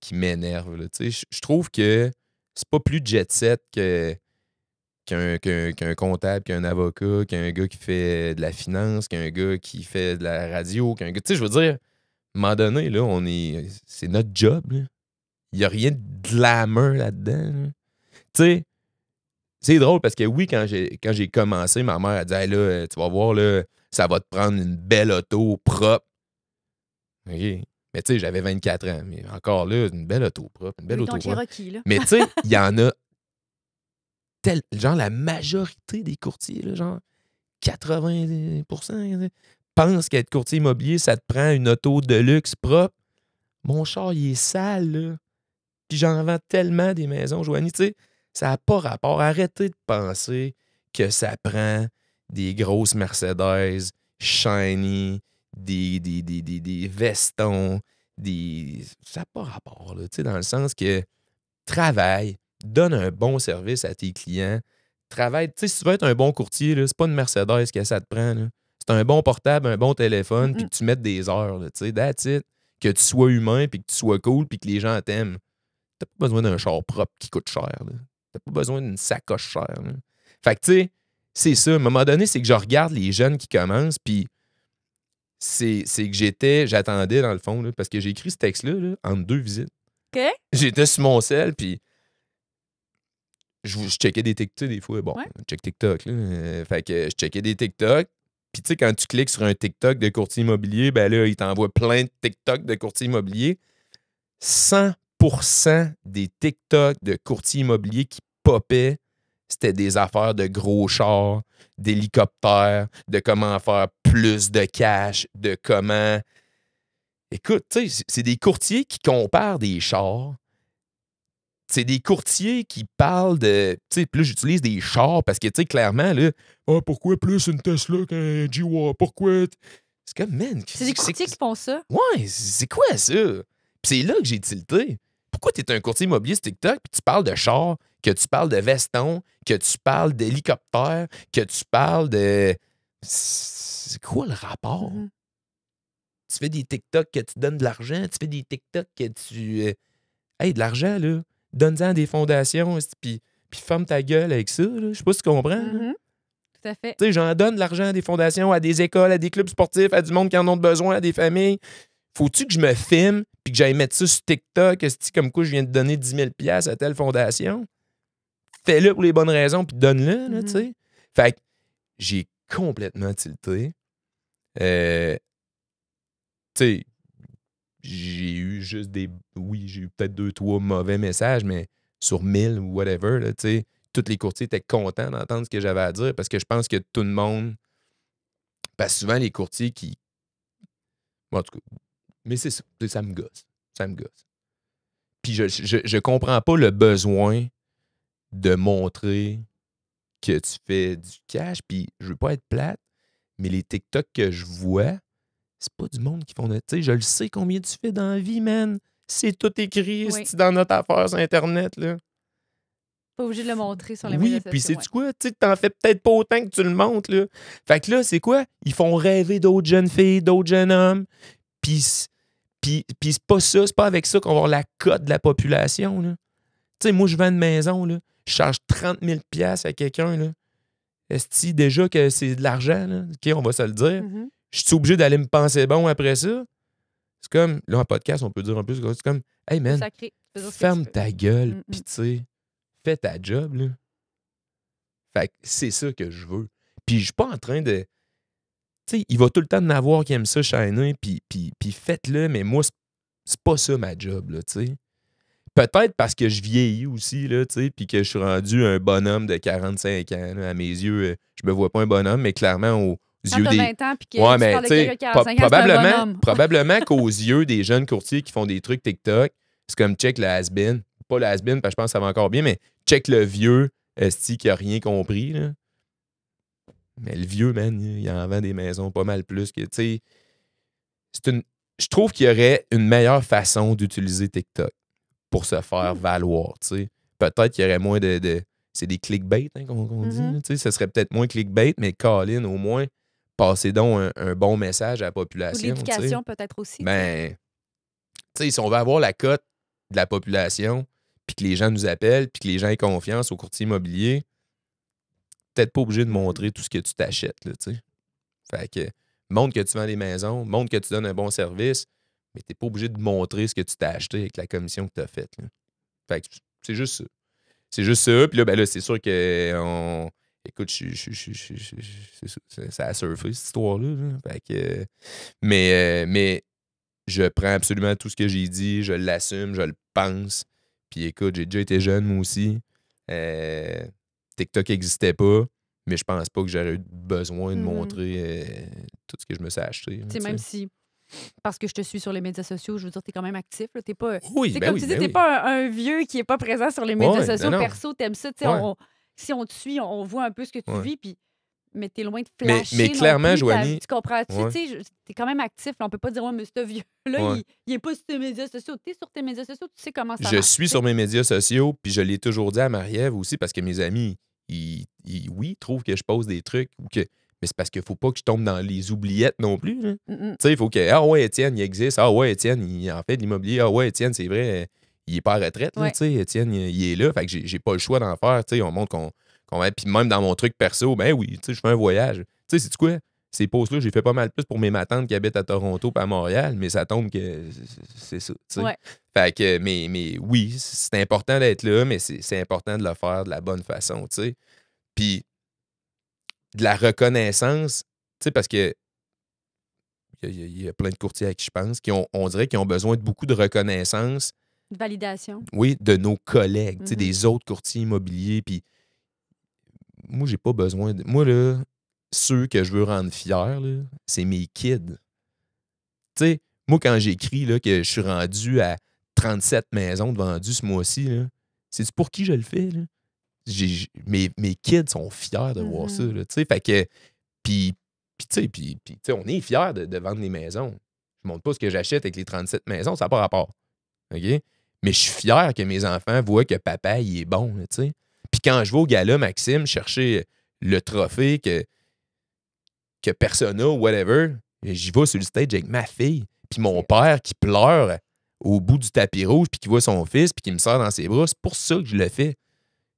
qui m'énerve, là. Tu sais, je trouve que c'est pas plus jet set qu'un comptable, qu'un avocat, qu'un gars qui fait de la finance, qu'un gars qui fait de la radio, qu'un gars... Tu sais, je veux dire, à un moment donné, là, c'est notre job, là. Il n'y a rien de glamour là-dedans, là. Tu sais, c'est drôle parce que oui, quand j'ai commencé, ma mère a dit hey, là, tu vas voir, là, ça va te prendre une belle auto propre. OK. Mais tu sais, j'avais 24 ans. Mais encore là, une belle auto propre, une belle Oui, auto donc propre. Cherokee, là. Mais tu sais, il y en a genre la majorité des courtiers, là, genre 80% pensent qu'être courtier immobilier, ça te prend une auto de luxe propre. Mon char, il est sale, là. Puis j'en vends tellement des maisons, Joanie, tu sais, ça n'a pas rapport. Arrêtez de penser que ça prend des grosses Mercedes, shiny, des vestons, ça n'a pas rapport, là, tu sais, dans le sens que travaille, donne un bon service à tes clients, travaille, tu sais, si tu veux être un bon courtier, là, c'est pas une Mercedes que ça te prend, là. C'est un bon portable, un bon téléphone, puis que tu mettes des heures, là, tu sais, that's it. Que tu sois humain, puis que tu sois cool, puis que les gens t'aiment. T'as pas besoin d'un char propre qui coûte cher, là. T'as pas besoin d'une sacoche chère, là. Fait que, tu sais, c'est ça. À un moment donné, c'est que je regarde les jeunes qui commencent, puis c'est que j'attendais, dans le fond, là, parce que j'ai écrit ce texte-là, là, entre 2 visites. OK? J'étais sur mon sel, puis je checkais des TikTok, des fois. Bon, Ouais. je check TikTok, là. Fait que je checkais des TikTok. Puis, tu sais, quand tu cliques sur un TikTok de courtier immobilier, ben là, il t'envoie plein de TikTok de courtier immobilier. 100% des TikTok de courtier immobilier qui popaient, c'était des affaires de gros chars, d'hélicoptères, de comment faire plus de cash, de comment... Écoute, tu sais, c'est des courtiers qui comparent des chars. C'est des courtiers qui parlent de... Tu sais, plus j'utilise des chars parce que, tu sais, clairement, là, ah, pourquoi plus une Tesla qu'un G-Watt? Pourquoi... C'est comme, man... C'est des courtiers qui font ça. Ouais, c'est quoi ça? Puis c'est là que j'ai tilté. Pourquoi t'es un courtier immobilier sur TikTok puis tu parles de chars, que tu parles de veston, que tu parles d'hélicoptère, que tu parles de... C'est quoi le rapport? Mhm. Tu fais des TikTok que tu donnes de l'argent, tu fais des TikTok que tu... Hey, de l'argent, là, donne-en à des fondations, puis ferme ta gueule avec ça, là. Je sais pas si tu comprends, là. Mhm. Tout à fait. Tu sais, j'en donne de l'argent à des fondations, à des écoles, à des clubs sportifs, à du monde qui en ont besoin, à des familles. Faut-tu que je me filme puis que j'aille mettre ça sur TikTok, comme quoi je viens de donner 10 000 $ à telle fondation? Fais-le pour les bonnes raisons puis donne-le, là, tu sais. Fait que j'ai complètement tilté. Tu sais, j'ai eu juste des... Oui, j'ai eu peut-être 2-3 mauvais messages, mais sur 1000 ou whatever, là, tu sais, tous les courtiers étaient contents d'entendre ce que j'avais à dire parce que je pense que tout le monde... Parce que souvent, les courtiers qui... Bon, en tout cas, mais c'est ça, ça me gosse. Ça me gosse. Puis je comprends pas le besoin de montrer que tu fais du cash. Puis je veux pas être plate, mais les TikTok que je vois, c'est pas du monde qui font de. Tu sais, je le sais combien tu fais dans la vie, man. C'est tout écrit Oui. c'est dans notre affaire sur Internet, là. Pas obligé de le montrer sur les Oui, médias puis sociaux. sais-tu quoi? Tu sais, t'en fais peut-être pas autant que tu le montres, là. Fait que là, c'est quoi? Ils font rêver d'autres jeunes filles, d'autres jeunes hommes. Puis c'est pas ça, c'est pas avec ça qu'on va avoir la cote de la population, là. Tu sais, moi, je vends une maison, là. Je charge 30 000 $ à quelqu'un, là. Est-ce déjà que c'est de l'argent, là? OK, on va se le dire. Mhm. Je suis obligé d'aller me penser bon après ça? C'est comme, là, en podcast, on peut dire en plus, c'est comme, hey, man, Sacré. Fais ce que ferme tu veux. ta gueule, Mm-mm. pis tu sais, fais ta job, là. Fait que c'est ça que je veux. Puis je suis pas en train de... Tu sais, il va tout le temps en avoir qui aime ça shiner, puis faites-le, mais moi, c'est pas ça ma job, là, tu sais. Peut-être parce que je vieillis aussi, là, tu sais, puis que je suis rendu un bonhomme de 45 ans, là. À mes yeux, je me vois pas un bonhomme, mais clairement, aux Quand yeux t'as des... 20 ans puis que Ouais, tu mais parles de tu sais, quelqu'un de 45 ans, c'est un probablement, bonhomme. probablement qu'aux yeux des jeunes courtiers qui font des trucs TikTok, c'est comme check le has-been. Pas le has-been, parce que je pense que ça va encore bien, mais check le vieux esti qui a rien compris, là. Mais le vieux, man, il en vend des maisons pas mal plus que, tu sais, je trouve qu'il y aurait une meilleure façon d'utiliser TikTok pour se faire valoir, tu sais. Peut-être qu'il y aurait moins de c'est des clickbait, hein, qu'on dit, là, tu sais. Ce serait peut-être moins clickbait, mais Colin, au moins, passer donc un bon message à la Ou de population, tu sais. l'éducation, peut-être aussi. Ben, tu sais, si on veut avoir la cote de la population, puis que les gens nous appellent, puis que les gens aient confiance au courtier immobilier, peut-être pas obligé de montrer tout ce que tu t'achètes, là, tu sais. Fait que, montre que tu vends des maisons, montre que tu donnes un bon service, mais t'es pas obligé de montrer ce que tu t'as acheté avec la commission que tu as faite, là. Fait que c'est juste ça. C'est juste ça. Puis là, ben là, c'est sûr que écoute, ça a surfé, cette histoire-là, là. Fait que, mais je prends absolument tout ce que j'ai dit, je l'assume, je le pense. Puis écoute, j'ai déjà été jeune, moi aussi. TikTok n'existait pas, mais je pense pas que j'aurais eu besoin de montrer tout ce que je me suis acheté. Tu sais, même si, parce que je te suis sur les médias sociaux, je veux dire, t'es quand même actif. Là, t'es pas, Oui, t'sais, ben comme oui, tu dis, ben t'es oui. pas un vieux qui est pas présent sur les médias Ouais, sociaux. non, non. Perso, t'aimes ça. Tu sais, Ouais. si on te suit, on voit un peu ce que tu Ouais. vis, puis mais t'es loin de Mais flasher non clairement, plus, Joanie- tu comprends-tu? Ouais. Tu sais, t'es quand même actif. Là, on peut pas dire, ouais, mais ce vieux-là, Ouais. il est pas sur tes médias sociaux. T'es sur tes médias sociaux, tu sais comment ça Je marche. suis sur mes médias sociaux, puis je l'ai toujours dit à Marie-Ève aussi, parce que mes amis, ils trouvent que je pose des trucs, mais c'est parce qu'il faut pas que je tombe dans les oubliettes non plus, là. Tu sais, il faut que, ah ouais, Étienne, il existe. Ah ouais, Étienne, il en fait de l'immobilier. Ah ouais, Étienne, c'est vrai, il est pas à retraite, là, Ouais. tu sais. Étienne, il est là. Fait que j'ai pas le choix d'en faire. Tu sais, on montre qu'on va. Puis même dans mon truc perso, ben oui, tu sais, je fais un voyage. Tu sais, c'est quoi? Ces posts-là, j'ai fait pas mal plus pour mes matantes qui habitent à Toronto et à Montréal, mais ça tombe que c'est ça, tu sais. Ouais. Fait que, mais oui, c'est important d'être là, mais c'est important de le faire de la bonne façon, tu sais. Puis, de la reconnaissance, tu sais, parce que il y a plein de courtiers à qui je pense on dirait qu'ils ont besoin de beaucoup de reconnaissance, Validation. oui, de nos collègues, tu sais, Mhm. des autres courtiers immobiliers. Puis, moi, j'ai pas besoin de. Moi, là, ceux que je veux rendre fiers, là, c'est mes kids. Tu sais, moi, quand j'écris là, que je suis rendu à 37 maisons de vendues ce mois-ci, là, c'est pour qui je le fais, là? Mes kids sont fiers de voir ça, là, tu sais. Fait que, puis tu sais, on est fiers de vendre des maisons. Je montre pas ce que j'achète avec les 37 maisons, ça n'a pas rapport. OK? Mais je suis fier que mes enfants voient que papa, il est bon, là, tu sais. Puis quand je vais au gala, Maxime, chercher le trophée que personne n'a ou whatever, j'y vais sur le stage avec ma fille. Puis mon père qui pleure au bout du tapis rouge, puis qui voit son fils, puis qui me serre dans ses bras, c'est pour ça que je le fais.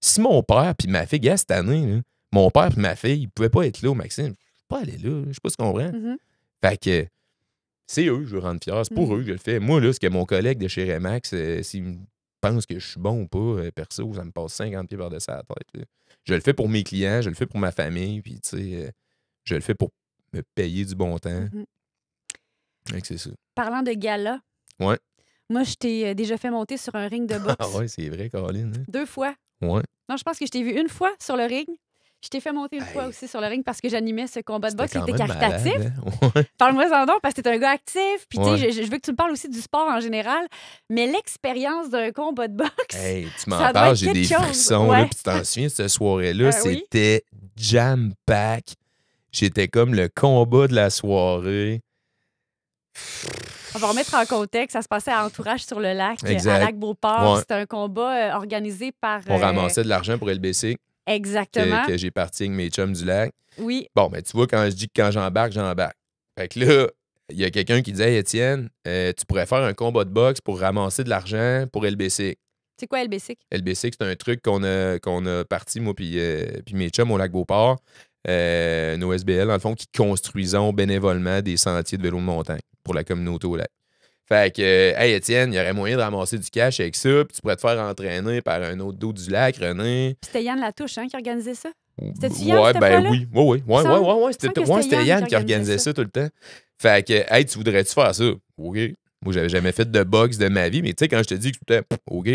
Si mon père puis ma fille, gars, cette année, là, mon père puis ma fille, ils pouvaient pas être là au Maxime. Je ne peux pas aller là. Je sais pas si tu comprends. Mhm. Fait que c'est eux que je veux rendre fiers. C'est pour eux que je le fais. Moi, là, ce que mon collègue de chez Remax, s'il me pense que je suis bon ou pas, perso, ça me passe 50 pieds par-dessus la tête, là. Je le fais pour mes clients, je le fais pour ma famille, puis tu sais, je le fais pour me payer du bon temps. Mhm. Fait que c'est ça. Parlant de gala, Ouais. moi, je t'ai déjà fait monter sur un ring de boxe Ah ouais, c'est vrai, Caroline. Hein? 2 fois. Ouais. Non, je pense que je t'ai vu une fois sur le ring. Je t'ai fait monter une fois aussi sur le ring parce que j'animais ce combat de boxe. Il était quand même caritatif. malade, hein? Ouais. Parle-moi en donc parce que t'es un gars actif. Puis, tu Ouais. sais, je veux que tu me parles aussi du sport en général. Mais l'expérience d'un combat de boxe. Hey, tu Ça m'en doit parles, être j'ai quelque des chose. frissons. Ouais. Là, puis tu t'en souviens, cette soirée-là, Oui. c'était jam-pack. J'étais comme le combat de la soirée. On va remettre en contexte. Ça se passait à Entourage sur le lac, Exact. à Lac-Beauport. Ouais. C'était un combat organisé par. On ramassait de l'argent pour LBC Exactement. que j'ai parti avec mes chums du lac. Oui. Bon, ben tu vois, quand je dis que quand j'embarque, j'embarque. Fait que là, il y a quelqu'un qui disait, hey, Étienne, tu pourrais faire un combat de boxe pour ramasser de l'argent pour LBC. C'est quoi LBC? LBC, c'est un truc qu'on a parti, moi puis mes chums au Lac-Beauport, nos SBL, dans le fond, qui construisons bénévolement des sentiers de vélo de montagne pour la communauté au lac. Fait que, hey Étienne, il y aurait moyen de ramasser du cash avec ça, puis tu pourrais te faire entraîner par un autre dos du lac, René. Puis c'était Yann Latouche qui organisait ça? C'était-tu Yann, Ouais, cette ben fois-là? oui. Ouais. Il me semble que C'était c'était Yann qui organisait ça tout le temps. Fait que, hey, tu voudrais-tu faire ça? OK. Moi, j'avais jamais fait de boxe de ma vie, mais tu sais, quand je te dis que c'était OK.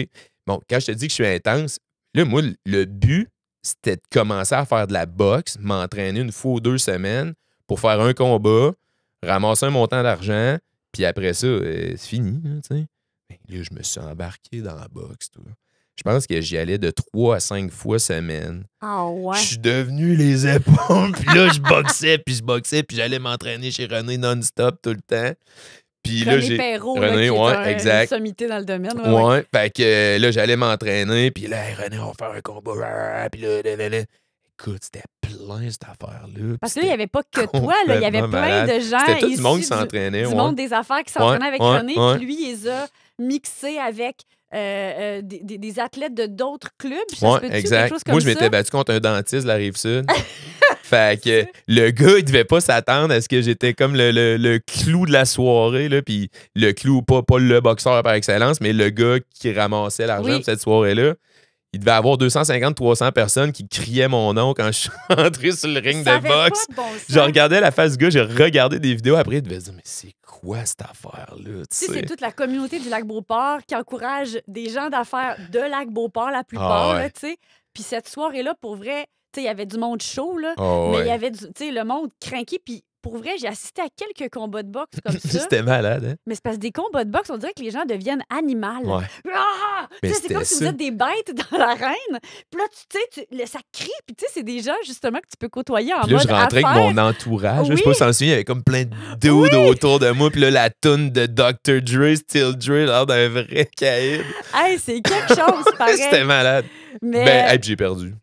Bon, quand je te dis que je suis intense, là, moi, le but, c'était de commencer à faire de la boxe, m'entraîner une fois ou 2 semaines pour faire un combat, ramasser un montant d'argent, puis après ça, c'est fini, là, tu sais. Ben, là, je me suis embarqué dans la boxe, tout. Je pense que j'y allais de 3 à 5 fois semaine. Ah ouais. Je suis devenu les épaules, puis là, je boxais, puis j'allais m'entraîner chez René non-stop tout le temps. Puis là, René Perrault, là, René, qui est ouais, un exact. sommité dans le domaine. Ouais, fait que là, j'allais m'entraîner, puis là, hey, René, on va faire un combat. Puis là. Écoute, c'était plein cette affaire-là. Parce que là, il n'y avait pas que toi, là, il y avait complètement plein malade. de gens. C'était tout du monde qui issus s'entraînait. Du ouais. monde des affaires qui s'entraînait avec Ouais, René. ouais. Puis lui, il les a mixés avec des athlètes de d'autres clubs. Ça se peut-tu, Exact. quelque chose comme Moi, je m'étais ça? battu contre un dentiste de la Rive-Sud. Fait que le gars, il devait pas s'attendre à ce que j'étais comme le clou de la soirée. Là, puis le clou, pas le boxeur par excellence, mais le gars qui ramassait l'argent Oui. pour cette soirée-là. Il devait avoir 250-300 personnes qui criaient mon nom quand je suis entré sur le ring Ça de avait pas boxe. de bon sens. Je regardais la face du gars, j'ai regardé des vidéos après, il devait se dire, mais c'est quoi cette affaire-là? Tu sais, c'est toute la communauté du Lac-Beauport qui encourage des gens d'affaires de Lac-Beauport, la plupart, Ah ouais. là, tu sais. Puis cette soirée-là, pour vrai, tu sais, il y avait du monde chaud, là. Oh, Mais ouais. il y avait tu sais, le monde craqué. Puis pour vrai, j'ai assisté à quelques combats de boxe comme ça. C'était malade, hein? Mais c'est parce que des combats de boxe, on dirait que les gens deviennent animales. Ouais. Ah! Mais Tu sais, c'est comme c'était si vous ça. êtes des bêtes dans l'arène. Puis là, tu sais, ça crie. Puis tu sais, c'est des gens, justement, que tu peux côtoyer en Puis là, mode je rentrais affaires. avec mon entourage. Je sais Oui. pas si t'en souviens, il y avait comme plein de dudes autour de moi. Puis là, la toune de Dr. Dre, Still Dre, l'air d'un vrai caïd. Hey, c'est quelque chose, pareil. C'était malade. Mais Ben, hey, puis j'ai perdu.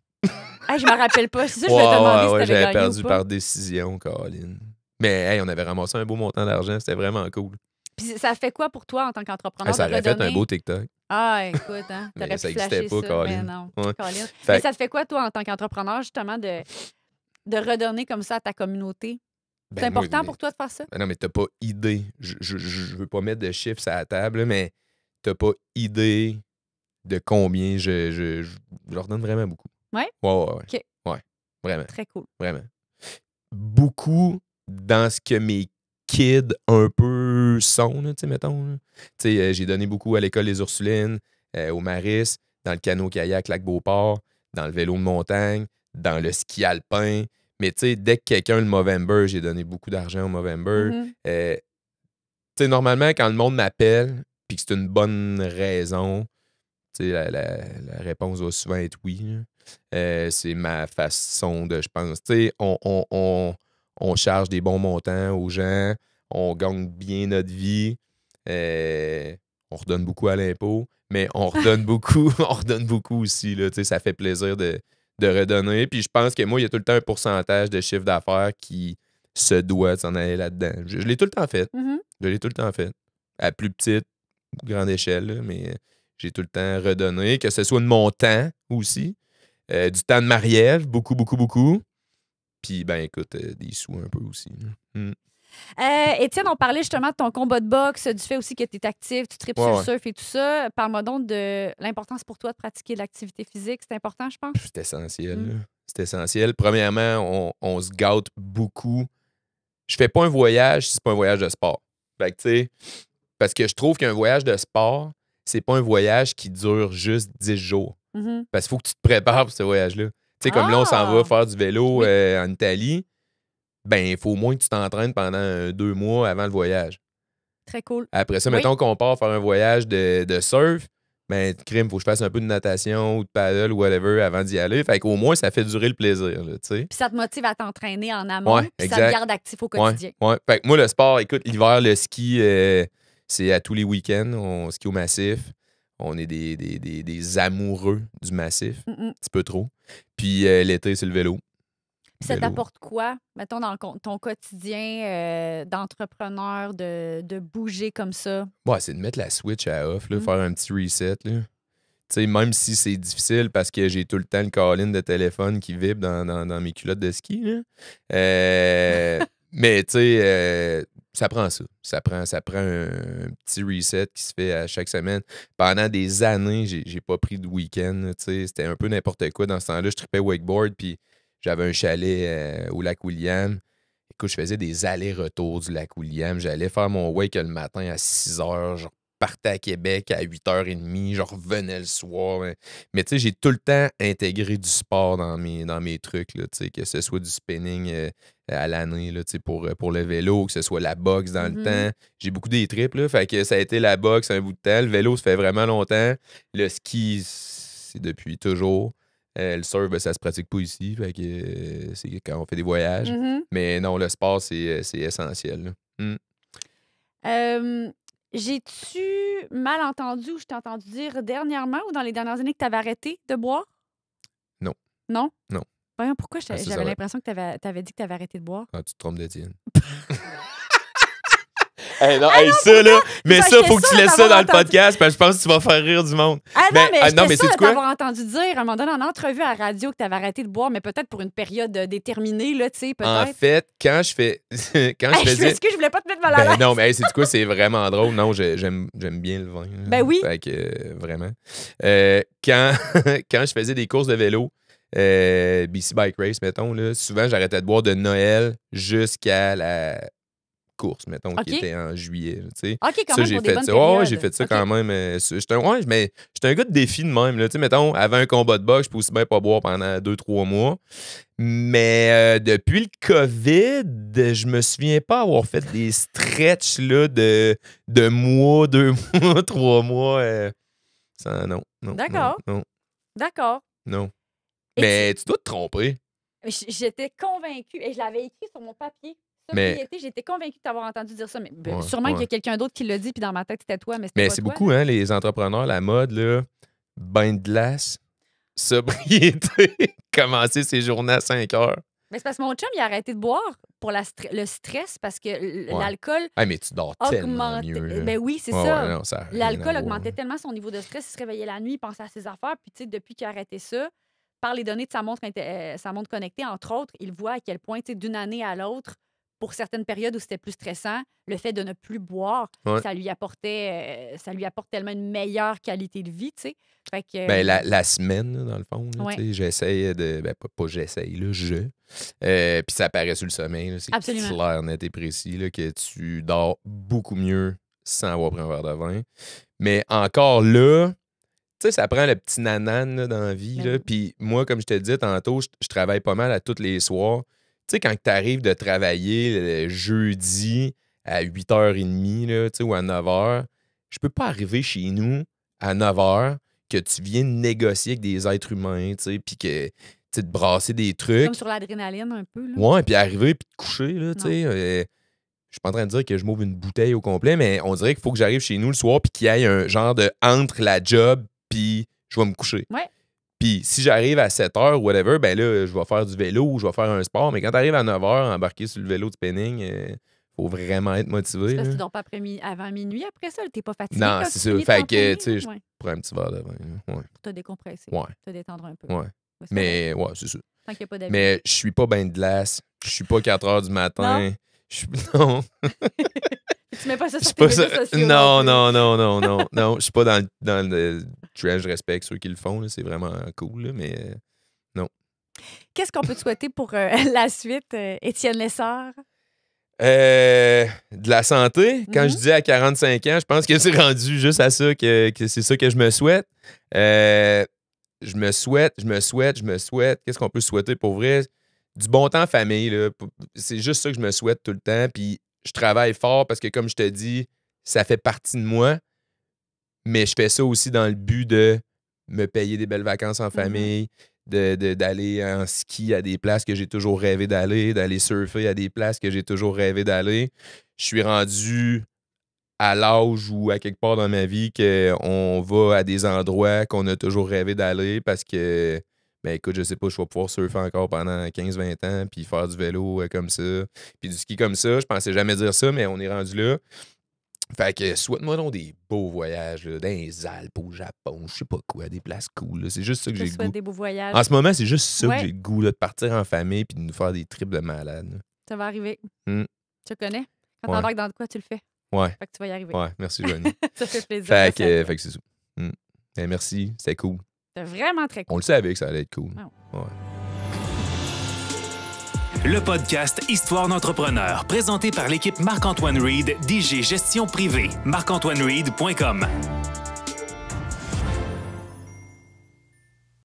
hey, je me rappelle pas. C'est ça, je vais te demander si t'avais j'avais gagné perdu ou pas. par décision, Colin. Mais hey, on avait ramassé un beau montant d'argent. C'était vraiment cool. Puis ça fait quoi pour toi en tant qu'entrepreneur Hey, ça de aurait fait redonner? un beau TikTok. Ah, écoute, hein, Mais t'aurais ça pu existait flasher pas, ça. Colin. Mais non, Ouais. Colin. Fait Mais que- ça te fait quoi, toi, en tant qu'entrepreneur, justement, de redonner comme ça à ta communauté? Ben, C'est moi, important mais- pour toi de faire ça? Ben non, mais t'as pas idée. Je veux pas mettre de chiffres sur la table, là, mais t'as pas idée de combien je leur donne vraiment beaucoup. Ouais? Ouais. OK. Ouais, vraiment, Très cool. vraiment. Beaucoup dans ce que mes kids un peu sont, là, tu sais, mettons. là. Tu sais, j'ai donné beaucoup à l'école des Ursulines, au Maris, dans le canot-kayak Lac-Beauport, dans le vélo de montagne, dans le ski alpin. Mais tu sais, dès que quelqu'un, le Movember, j'ai donné beaucoup d'argent au Movember. Mhm. Tu sais, normalement, quand le monde m'appelle, puis que c'est une bonne raison, tu sais, la réponse va souvent être oui. là. C'est ma façon de, je pense. Tu sais, on charge des bons montants aux gens, on gagne bien notre vie, on redonne beaucoup à l'impôt, mais on redonne beaucoup, on redonne beaucoup aussi. Là, tu sais, ça fait plaisir de redonner. Puis je pense que moi, il y a tout le temps un pourcentage de chiffre d'affaires qui se doit s'en aller là-dedans. Je l'ai tout le temps fait. Mhm. Je l'ai tout le temps fait. À plus petite, grande échelle, là, mais j'ai tout le temps redonné. Que ce soit de mon temps aussi, du temps de Marie-Ève, beaucoup. Puis, ben écoute, des sous un peu aussi. là. Mm. Étienne, on parlait justement de ton combat de boxe, du fait aussi que tu es actif, tu tripes sur le Ouais. surf et tout ça. Parle-moi donc de l'importance pour toi de pratiquer de l'activité physique. C'est important, je pense. C'est essentiel. Mm. là. C'est essentiel. Premièrement, on se gâte beaucoup. Je fais pas un voyage si c'est pas un voyage de sport. Fait que, tu sais, parce que je trouve qu'un voyage de sport, c'est pas un voyage qui dure juste 10 jours. Mhm. Parce qu'il faut que tu te prépares pour ce voyage-là. Tu sais, comme là, on s'en va Ah! faire du vélo Oui. en Italie. Ben, il faut au moins que tu t'entraînes pendant 2 mois avant le voyage. Très cool. Après ça, Oui. mettons qu'on part faire un voyage de surf, ben, crime, faut que je fasse un peu de natation ou de paddle ou whatever avant d'y aller. Fait qu'au moins, ça fait durer le plaisir, là, tu sais. Puis ça te motive à t'entraîner en amont, Ouais, puis ça te exact. garde actif au Ouais, quotidien. ouais. Fait que moi, le sport, écoute, l'hiver, le ski, c'est à tous les week-ends. On skie au massif. On est des amoureux du massif. Mm-mm. Un petit peu trop. Puis l'été, c'est le vélo. Puis ça Vélo. t'apporte quoi, mettons, dans ton quotidien d'entrepreneur, de bouger comme ça? Ouais, c'est de mettre la switch à off, là, Mm. faire un petit reset. Là. Tu sais, même si c'est difficile parce que j'ai tout le temps le call-in de téléphone qui vibre dans mes culottes de ski. Là. Mais tu sais, ça prend ça. Ça prend un petit reset qui se fait à chaque semaine. Pendant des années, j'ai pas pris de week-end. Là, tu sais. C'était un peu n'importe quoi. Dans ce temps-là, je tripais wakeboard, puis j'avais un chalet au lac William. Écoute, je faisais des allers-retours du lac William. J'allais faire mon wake le matin à 6 h. Je partais à Québec à 8 h 30. Je revenais le soir. Mais tu sais, j'ai tout le temps intégré du sport dans mes trucs. Là, tu sais, que ce soit du spinning à l'année là, tu sais, pour le vélo, que ce soit la boxe dans le temps. J'ai beaucoup des trips. Là, fait que ça a été la boxe un bout de temps. Le vélo, ça fait vraiment longtemps. Le ski, c'est depuis toujours. Le surf, ben, ça se pratique pas ici. Fait que c'est quand on fait des voyages. Mhm. Mais non, le sport, c'est essentiel. Là. J'ai-tu mal entendu ou je t'ai entendu dire dernièrement ou dans les dernières années que tu avais arrêté de boire? Non. Non? Non. Voyons, pourquoi Ah, ça, j'avais ça va. l'impression que tu avais dit que tu avais arrêté de boire? Ah, tu te trompes d'Étienne. Non, ça, là, mais Parce ça, que faut que tu ça, laisses ça d'avoir dans le entendu- podcast parce que je pense que tu vas faire rire du monde. Ah non, mais non, mais j'étais sais-tu sûre quoi? d'avoir entendu dire à un moment donné en entrevue à la radio que tu avais arrêté de boire, mais peut-être pour une période déterminée, là, tu sais, En peut-être. fait, quand je fais. Quand Hey, je je faisais. m'excuse, je voulais pas te mettre mal à l'aise. Non, mais c'est quoi? C'est vraiment drôle. Non, j'aime bien le vin. là. Ben oui. Fait que, vraiment. Quand je faisais des courses de vélo, BC Bike Race, mettons, là, souvent, j'arrêtais de boire de Noël jusqu'à la course, mettons, OK. qui était en juillet. là, tu sais. OK, quand Ça, même, j'ai pour des fait bonnes ça. périodes. Ouais, j'ai fait ça OK. quand même. Mais j'étais un gars de défi de même. Là. Tu sais, mettons, avant un combat de boxe, je peux aussi bien pas boire pendant 2-3 mois. Mais depuis le COVID, je me souviens pas avoir fait des stretches là, de mois, 2 mois, 3 mois. Non. D'accord. Non. D'accord. non. Et Mais tu dois te tromper. J'étais convaincue, et je l'avais écrit sur mon papier. Mais- Sobriété, j'étais convaincue de t'avoir entendu dire ça. Mais Ouais, sûrement qu'il y ouais. a quelqu'un d'autre qui l'a dit, puis dans ma tête, c'était toi, mais c'était Mais pas c'est toi. beaucoup, hein, les entrepreneurs, la mode, là, bain de glace, sobriété, commencer ses journées à 5 heures. Mais c'est parce que mon chum, il a arrêté de boire pour le stress parce que l'alcool Ah, mais tu dors tellement augmentait. mieux. là. Ben oui, c'est Ouais, ça. ouais, non, ça a rien L'alcool à voir. augmentait tellement son niveau de stress, il se réveillait la nuit, il pensait à ses affaires. Puis, tu sais, depuis qu'il a arrêté ça, par les données de sa montre connectée, entre autres, il voit à quel point, tu sais, d'une année à l'autre, pour certaines périodes où c'était plus stressant, le fait de ne plus boire, Ouais. ça lui apporte tellement une meilleure qualité de vie, tu sais. Fait que, Ben, la semaine, là, dans le fond, là, Ouais. tu sais, j'essaye de. Ben, pas j'essaye, là, puis ça apparaît sur le sommeil. là, C'est Absolument. clair, net et précis là, que tu dors beaucoup mieux sans avoir pris un verre de vin. Mais encore là, tu sais, ça prend le petit nanan là, dans la vie. Ben là. oui. Puis moi, comme je te disais tantôt, je travaille pas mal à tous les soirs. Tu sais, quand tu arrives de travailler le jeudi à 8h30 là, tu sais, ou à 9h, je peux pas arriver chez nous à 9h que tu viens négocier avec des êtres humains, tu sais, puis que tu sais, te brasser des trucs. comme sur l'adrénaline un peu. Là. Ouais, puis arriver puis te coucher, là, tu Non. sais. Je suis pas en train de dire que je m'ouvre une bouteille au complet, mais on dirait qu'il faut que j'arrive chez nous le soir puis qu'il y ait un genre de entre la job puis je vais me coucher. Ouais. Puis si j'arrive à 7h ou whatever, ben là, je vais faire du vélo ou je vais faire un sport. Mais quand tu arrives à 9h, embarquer sur le vélo de spinning, faut vraiment être motivé. C'est parce que là. tu dors pas avant minuit après ça, t'es pas fatigué. Non, quand c'est tu ça. finis de Fait que, t'entraîner, tu sais, je ouais, prends un petit verre de vin. là. Ouais. pour te décompresser, Ouais. te détendre un peu. Ouais. Ouais, c'est Mais ouais, c'est ça. correct, tant qu'il n'y a pas d'avis. Mais je suis pas bain de glace. Je suis pas 4h du matin. Je suis. Non. Tu mets pas ça Je sur suis tes pas réseaux ça. sociaux. Non, non plus. non. Je suis pas dans le trash, je respecte ceux qui le font. là. C'est vraiment cool, là, mais Qu'est-ce qu'on peut te souhaiter pour la suite, Étienne Lessard? de la santé. Quand Mhm. je dis à 45 ans, je pense que c'est rendu juste à ça que c'est ça que je me souhaite. je me souhaite. Qu'est-ce qu'on peut se souhaiter pour vrai? Du bon temps en famille, là. C'est juste ça que je me souhaite tout le temps. Puis je travaille fort parce que, comme je te dis, ça fait partie de moi. Mais je fais ça aussi dans le but de me payer des belles vacances en famille, d'aller en ski à des places que j'ai toujours rêvé d'aller surfer à des places que j'ai toujours rêvé d'aller. Je suis rendu à l'âge ou à quelque part dans ma vie qu'on va à des endroits qu'on a toujours rêvé d'aller parce que, ben écoute, je sais pas, je vais pouvoir surfer encore pendant 15-20 ans puis faire du vélo comme ça, puis du ski comme ça. Je pensais jamais dire ça, mais on est rendu là. Fait que souhaite-moi donc des beaux voyages là, dans les Alpes, au Japon, je sais pas quoi, des places cool. Là. C'est juste ça que j'ai le goût. Des beaux voyages. En ce moment, c'est juste ça que j'ai le goût, là, de partir en famille puis de nous faire des trips de malade. Là. Ça va arriver. Mm. Tu connais? Quand t'embarques dans de quoi, tu le fais. Ouais. Fait que tu vas y arriver. Ouais, merci, Joanie. Ça fait plaisir. Fait que c'est ça. Mm. Ben, merci, c'était cool. C'était vraiment très cool. On le savait que ça allait être cool. Oh. Ouais. Le podcast Histoire d'entrepreneur, présenté par l'équipe Marc-Antoine Reed d'IG Gestion Privée. marc-antoinereed.com.